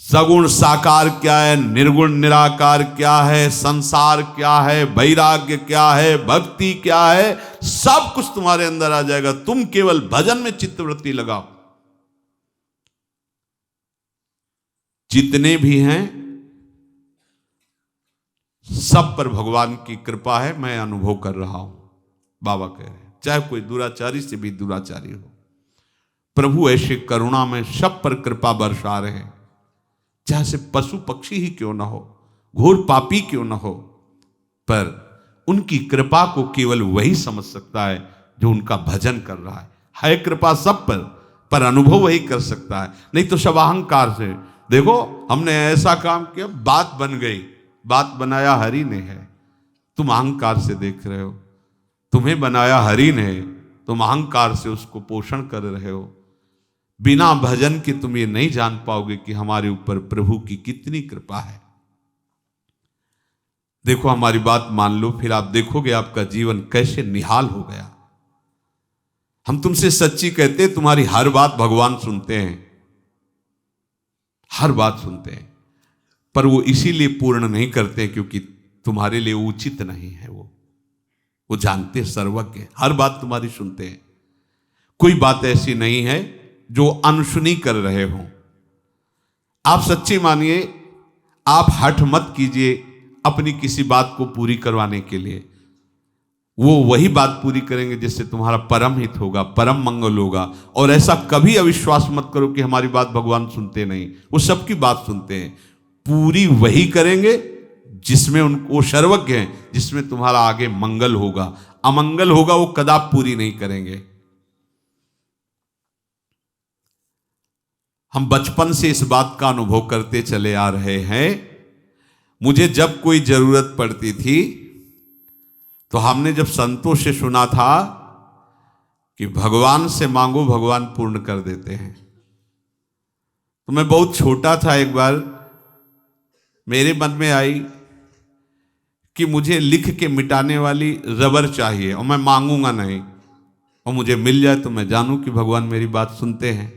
सगुण साकार क्या है, निर्गुण निराकार क्या है, संसार क्या है, वैराग्य क्या है, भक्ति क्या है, सब कुछ तुम्हारे अंदर आ जाएगा। तुम केवल भजन में चित्तवृत्ति लगाओ। जितने भी हैं सब पर भगवान की कृपा है, मैं अनुभव कर रहा हूं। बाबा कह रहे हैं चाहे कोई दुराचारी से भी दुराचारी हो, प्रभु ऐसे करुणा में सब पर कृपा बरसा रहे हैं। चाहे से पशु पक्षी ही क्यों ना हो, घोर पापी क्यों ना हो, पर उनकी कृपा को केवल वही समझ सकता है जो उनका भजन कर रहा है कृपा सब पर अनुभव वही कर सकता है। नहीं तो सब अहंकार से, देखो हमने ऐसा काम किया, बात बन गई, बात बनाया हरि ने है, तुम अहंकार से देख रहे हो। तुम्हें बनाया हरि ने, तुम अहंकार से उसको पोषण कर रहे हो। बिना भजन के तुम ये नहीं जान पाओगे कि हमारे ऊपर प्रभु की कितनी कृपा है। देखो हमारी बात मान लो, फिर आप देखोगे आपका जीवन कैसे निहाल हो गया। हम तुमसे सच्ची कहते, तुम्हारी हर बात भगवान सुनते हैं, हर बात सुनते हैं, पर वो इसीलिए पूर्ण नहीं करते क्योंकि तुम्हारे लिए उचित नहीं है। वो जानते, सर्वज्ञ, हर बात तुम्हारी सुनते हैं। कोई बात ऐसी नहीं है जो अनसुनी कर रहे हो। आप सच्ची मानिए, आप हठ मत कीजिए अपनी किसी बात को पूरी करवाने के लिए। वो वही बात पूरी करेंगे जिससे तुम्हारा परम हित होगा, परम मंगल होगा। और ऐसा कभी अविश्वास मत करो कि हमारी बात भगवान सुनते नहीं, वो सबकी बात सुनते हैं। पूरी वही करेंगे जिसमें उनको सर्वज्ञ हैं, जिसमें तुम्हारा आगे मंगल होगा। अमंगल होगा वो कदाप पूरी नहीं करेंगे। हम बचपन से इस बात का अनुभव करते चले आ रहे हैं। मुझे जब कोई जरूरत पड़ती थी तो हमने जब संतों से सुना था कि भगवान से मांगो भगवान पूर्ण कर देते हैं, तो मैं बहुत छोटा था। एक बार मेरे मन में आई कि मुझे लिख के मिटाने वाली रबर चाहिए और मैं मांगूंगा नहीं, और मुझे मिल जाए तो मैं जानूं कि भगवान मेरी बात सुनते हैं।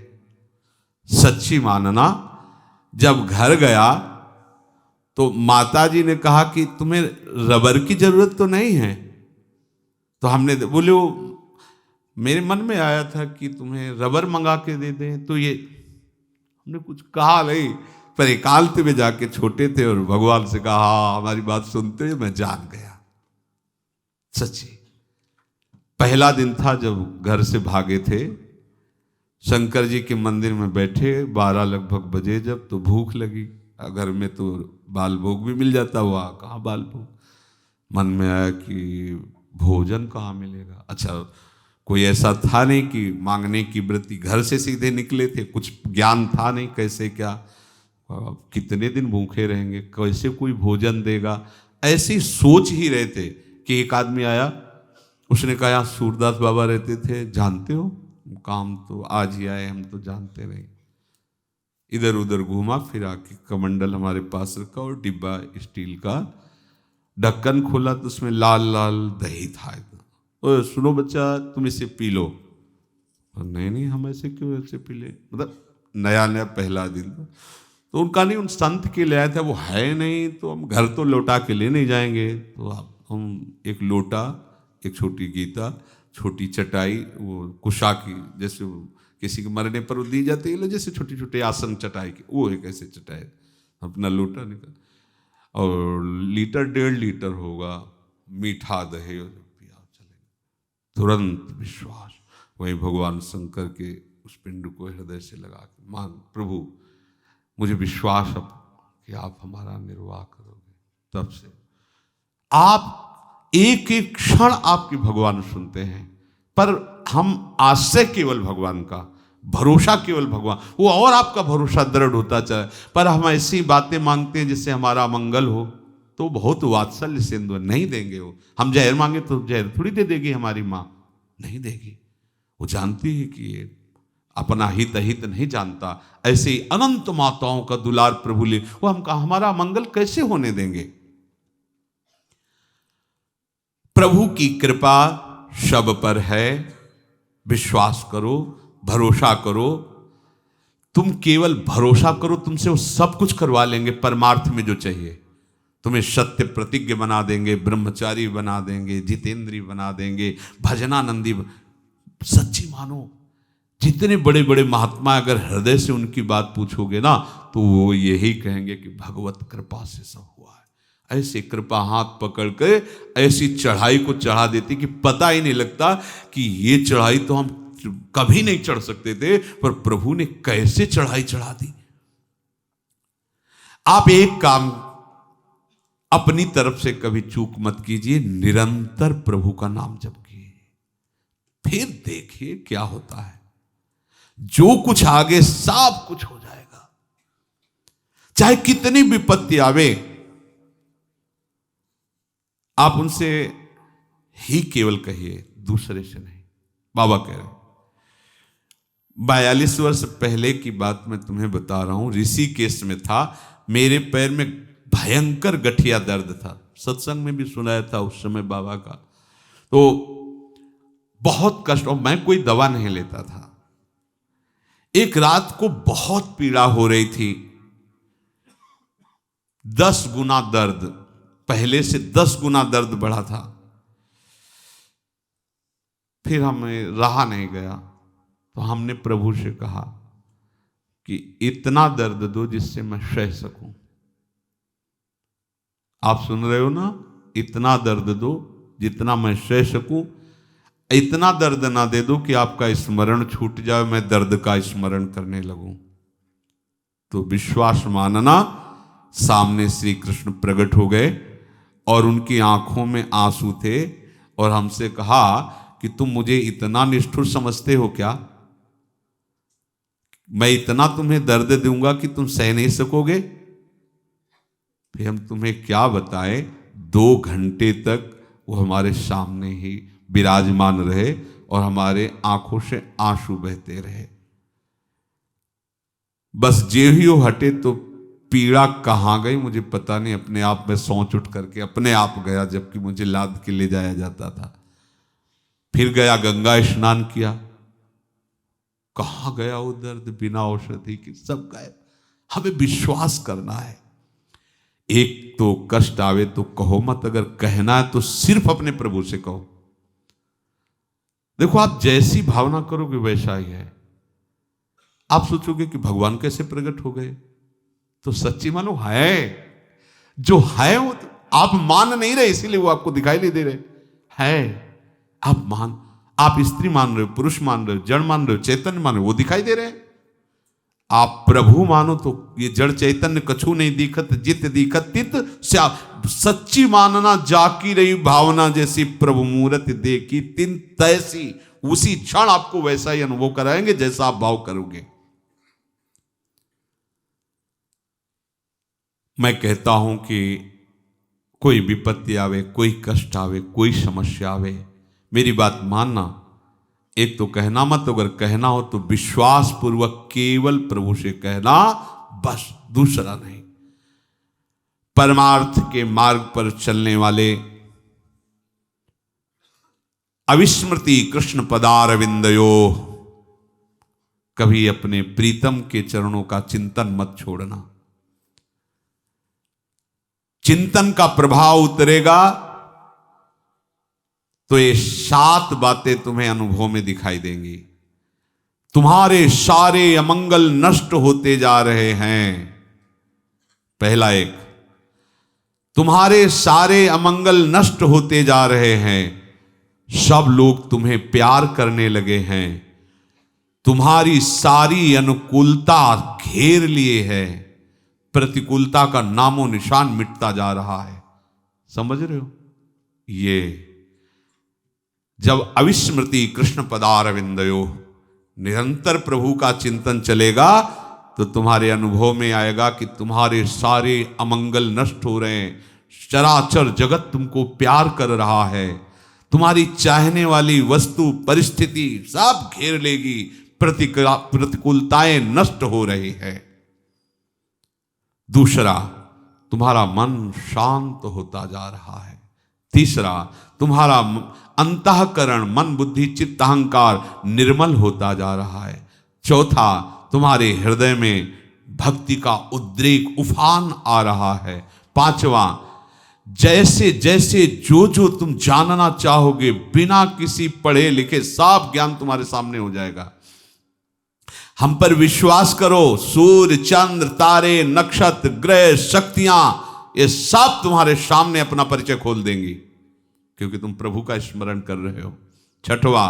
सच्ची मानना। जब घर गया तो माताजी ने कहा कि तुम्हें रबर की जरूरत तो नहीं है। तो हमने बोले, वो मेरे मन में आया था कि तुम्हें रबर मंगा के दे दें। तो ये हमने कुछ कहा नहीं, पर एकांत में जाके छोटे थे और भगवान से कहा, हाँ हमारी बात सुनते हुए मैं जान गया। सच्ची। पहला दिन था जब घर से भागे थे, शंकर जी के मंदिर में बैठे, 12 लगभग बजे जब, तो भूख लगी। घर में तो बाल भोग भी मिल जाता, हुआ कहाँ बाल भोग। मन में आया कि भोजन कहाँ मिलेगा। अच्छा, कोई ऐसा था नहीं कि मांगने की वृत्ति, घर से सीधे निकले थे, कुछ ज्ञान था नहीं कैसे क्या, कितने दिन भूखे रहेंगे, कैसे कोई भोजन देगा, ऐसी सोच ही रहे थे कि एक आदमी आया। उसने कहा, यहाँ सूरदास बाबा रहते थे, जानते हो? काम तो आज ही आए, हम तो जानते नहीं। इधर उधर घूमा फिरा के कमंडल हमारे पास रखा और डिब्बा स्टील का, ढक्कन खोला तो उसमें लाल लाल दही था। ओए सुनो बच्चा, तुम इसे पी लो। नहीं नहीं, हम ऐसे क्यों ऐसे पी ले, मतलब नया नया पहला दिन था। तो उनका नहीं, उन संत के ले आया था, वो है नहीं, तो हम घर तो लौटा के ले नहीं जाएंगे। तो हम एक लोटा, एक छोटी गीता, छोटी चटाई, वो कुशा की, जैसे किसी के मरने पर वो दी जाती है, जैसे छोटी छोटी आसन चटाई की, वो एक ऐसे चटाई, अपना लोटा निकल, और लीटर 1.5 लीटर होगा मीठा दही, पिया चलेगा। तुरंत विश्वास, वही भगवान शंकर के उस पिंड को हृदय से लगा के, मान प्रभु मुझे विश्वास अब कि आप हमारा निर्वाह करोगे। तब से आप एक एक क्षण आपकी भगवान सुनते हैं, पर हम आश्रय केवल भगवान का, भरोसा केवल भगवान, वो और आपका भरोसा दृढ़ होता चले। पर हम ऐसी बातें मांगते हैं जिससे हमारा मंगल हो, तो बहुत वात्सल्य सिंधु नहीं देंगे वो। हम जहर मांगे तो जहर थोड़ी दे देगी हमारी माँ, नहीं देगी। वो जानती है कि ये अपना हित अहित नहीं जानता। ऐसे ही अनंत माताओं का दुलार प्रभु ले, वो हम हमारा मंगल कैसे होने देंगे। प्रभु की कृपा सब पर है, विश्वास करो, भरोसा करो। तुम केवल भरोसा करो, तुमसे वो सब कुछ करवा लेंगे परमार्थ में जो चाहिए। तुम्हें सत्य प्रतिज्ञ बना देंगे, ब्रह्मचारी बना देंगे, जितेंद्री बना देंगे, भजनानंदी। सच्ची मानो, जितने बड़े बड़े महात्मा अगर हृदय से उनकी बात पूछोगे ना, तो वो यही कहेंगे कि भगवत कृपा से सब हुआ है। ऐसी कृपा हाथ पकड़ के ऐसी चढ़ाई को चढ़ा देती कि पता ही नहीं लगता कि ये चढ़ाई तो हम कभी नहीं चढ़ सकते थे, पर प्रभु ने कैसे चढ़ाई चढ़ा दी। आप एक काम अपनी तरफ से कभी चूक मत कीजिए, निरंतर प्रभु का नाम जपिए, फिर देखिए क्या होता है। जो कुछ आगे सब कुछ हो जाएगा। चाहे कितनी विपत्ति आवे, आप उनसे ही केवल कहिए, दूसरे से नहीं। बाबा कह रहे 42 वर्ष पहले की बात मैं तुम्हें बता रहा हूं, ऋषिकेश में था। मेरे पैर में भयंकर गठिया दर्द था, सत्संग में भी सुनाया था उस समय बाबा का। तो बहुत कष्ट, और मैं कोई दवा नहीं लेता था। एक रात को बहुत पीड़ा हो रही थी, 10 गुना दर्द, पहले से 10 गुना दर्द बढ़ा था। फिर हमें रहा नहीं गया, तो हमने प्रभु से कहा कि इतना दर्द दो जिससे मैं सह सकूं। आप सुन रहे हो ना, इतना दर्द दो जितना मैं सह सकूं। इतना दर्द ना दे दो कि आपका स्मरण छूट जाए, मैं दर्द का स्मरण करने लगूं। तो विश्वास मानना, सामने श्री कृष्ण प्रकट हो गए और उनकी आंखों में आंसू थे, और हमसे कहा कि तुम मुझे इतना निष्ठुर समझते हो क्या? मैं इतना तुम्हें दर्द दूंगा कि तुम सह नहीं सकोगे? फिर हम तुम्हें क्या बताएं, 2 घंटे तक वो हमारे सामने ही विराजमान रहे और हमारे आंखों से आंसू बहते रहे। बस जे ही वो हटे तो पीड़ा कहाँ गई मुझे पता नहीं, अपने आप में सोच उठ करके अपने आप गया, जबकि मुझे लाद के ले जाया जाता था। फिर गया, गंगा स्नान किया, कहाँ गया वो दर्द, बिना औषधि की सब गायब। हमें विश्वास करना है। एक तो कष्ट आवे तो कहो मत, अगर कहना है तो सिर्फ अपने प्रभु से कहो। देखो, आप जैसी भावना करोगे वैसा ही है। आप सोचोगे कि भगवान कैसे प्रकट हो गए, तो सच्ची मानो है, जो है वो तो आप मान नहीं रहे, इसीलिए वो आपको दिखाई नहीं दे रहे है। आप स्त्री मान रहे हो, पुरुष मान रहे हो, जड़ मान रहे हो, चैतन्य मान रहे हो, वो दिखाई दे रहे हैं। आप प्रभु मानो तो ये जड़ चैतन्य कछु नहीं दिखत, जित दिखत तित सच्ची मानना, जाकी रही भावना, जैसी प्रभु मूर्ति देखी तिन तैसी। उसी क्षण आपको वैसा ही अनुभव कराएंगे जैसा आप भाव करोगे। मैं कहता हूं कि कोई विपत्ति आवे, कोई कष्ट आवे, कोई समस्या आवे, मेरी बात मानना। एक तो कहना मत, अगर कहना हो तो विश्वास पूर्वक केवल प्रभु से कहना, बस, दूसरा नहीं। परमार्थ के मार्ग पर चलने वाले अविस्मृति कृष्ण पदारविंदयो, कभी अपने प्रीतम के चरणों का चिंतन मत छोड़ना। चिंतन का प्रभाव उतरेगा तो ये 7 बातें तुम्हें अनुभव में दिखाई देंगी। तुम्हारे सारे अमंगल नष्ट होते जा रहे हैं। पहला एक, तुम्हारे सारे अमंगल नष्ट होते जा रहे हैं। सब लोग तुम्हें प्यार करने लगे हैं। तुम्हारी सारी अनुकूलता घेर लिए है। प्रतिकूलता का नामो निशान मिटता जा रहा है। समझ रहे हो? ये जब अविस्मृति कृष्ण पदारविंदयो, निरंतर प्रभु का चिंतन चलेगा तो तुम्हारे अनुभव में आएगा कि तुम्हारे सारे अमंगल नष्ट हो रहे हैं। चराचर जगत तुमको प्यार कर रहा है। तुम्हारी चाहने वाली वस्तु परिस्थिति सब घेर लेगी। प्रतिकूलताएं नष्ट हो रही है। दूसरा, तुम्हारा मन शांत होता जा रहा है। तीसरा, तुम्हारा अंतःकरण, मन बुद्धि चित्त अहंकार निर्मल होता जा रहा है। चौथा, तुम्हारे हृदय में भक्ति का उद्रेक उफान आ रहा है। पांचवा, जैसे जैसे जो जो तुम जानना चाहोगे बिना किसी पढ़े लिखे सब ज्ञान तुम्हारे सामने हो जाएगा। हम पर विश्वास करो, सूर्य चंद्र तारे नक्षत्र ग्रह शक्तियां ये सब तुम्हारे सामने अपना परिचय खोल देंगी, क्योंकि तुम प्रभु का स्मरण कर रहे हो। छठवा,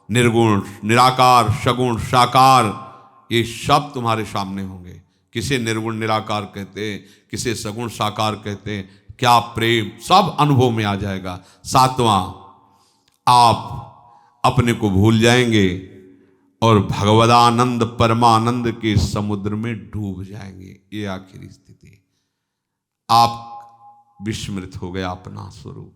निर्गुण निराकार सगुण साकार ये सब तुम्हारे सामने होंगे। किसे निर्गुण निराकार कहते हैं, किसे सगुण साकार कहते हैं, क्या प्रेम, सब अनुभव में आ जाएगा। सातवां, आप अपने को भूल जाएंगे और भगवदानंद परमानंद के समुद्र में डूब जाएंगे। ये आखिरी स्थिति। आप विस्मृत हो गया अपना स्वरूप।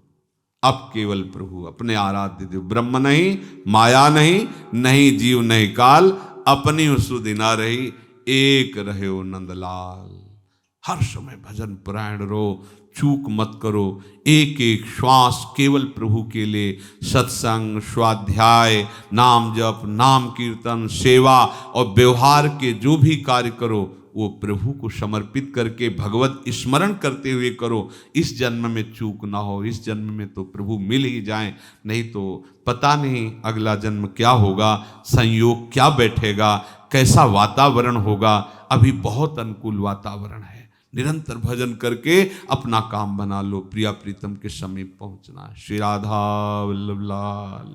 अब केवल प्रभु, अपने आराध्य देव, ब्रह्म नहीं, माया नहीं, नहीं जीव नहीं काल, अपनी सुधि ना रही, एक रहे हो नंदलाल। हर समय भजन पुराण रो, चूक मत करो। एक एक श्वास केवल प्रभु के लिए। सत्संग, स्वाध्याय, नाम जप, नाम कीर्तन, सेवा और व्यवहार के जो भी कार्य करो वो प्रभु को समर्पित करके भगवत स्मरण करते हुए करो। इस जन्म में चूक ना हो। इस जन्म में तो प्रभु मिल ही जाए, नहीं तो पता नहीं अगला जन्म क्या होगा, संयोग क्या बैठेगा, कैसा वातावरण होगा। अभी बहुत अनुकूल वातावरण है। निरंतर भजन करके अपना काम बना लो। प्रिया प्रीतम के समीप पहुंचना। श्री राधा वल्लभ लाल।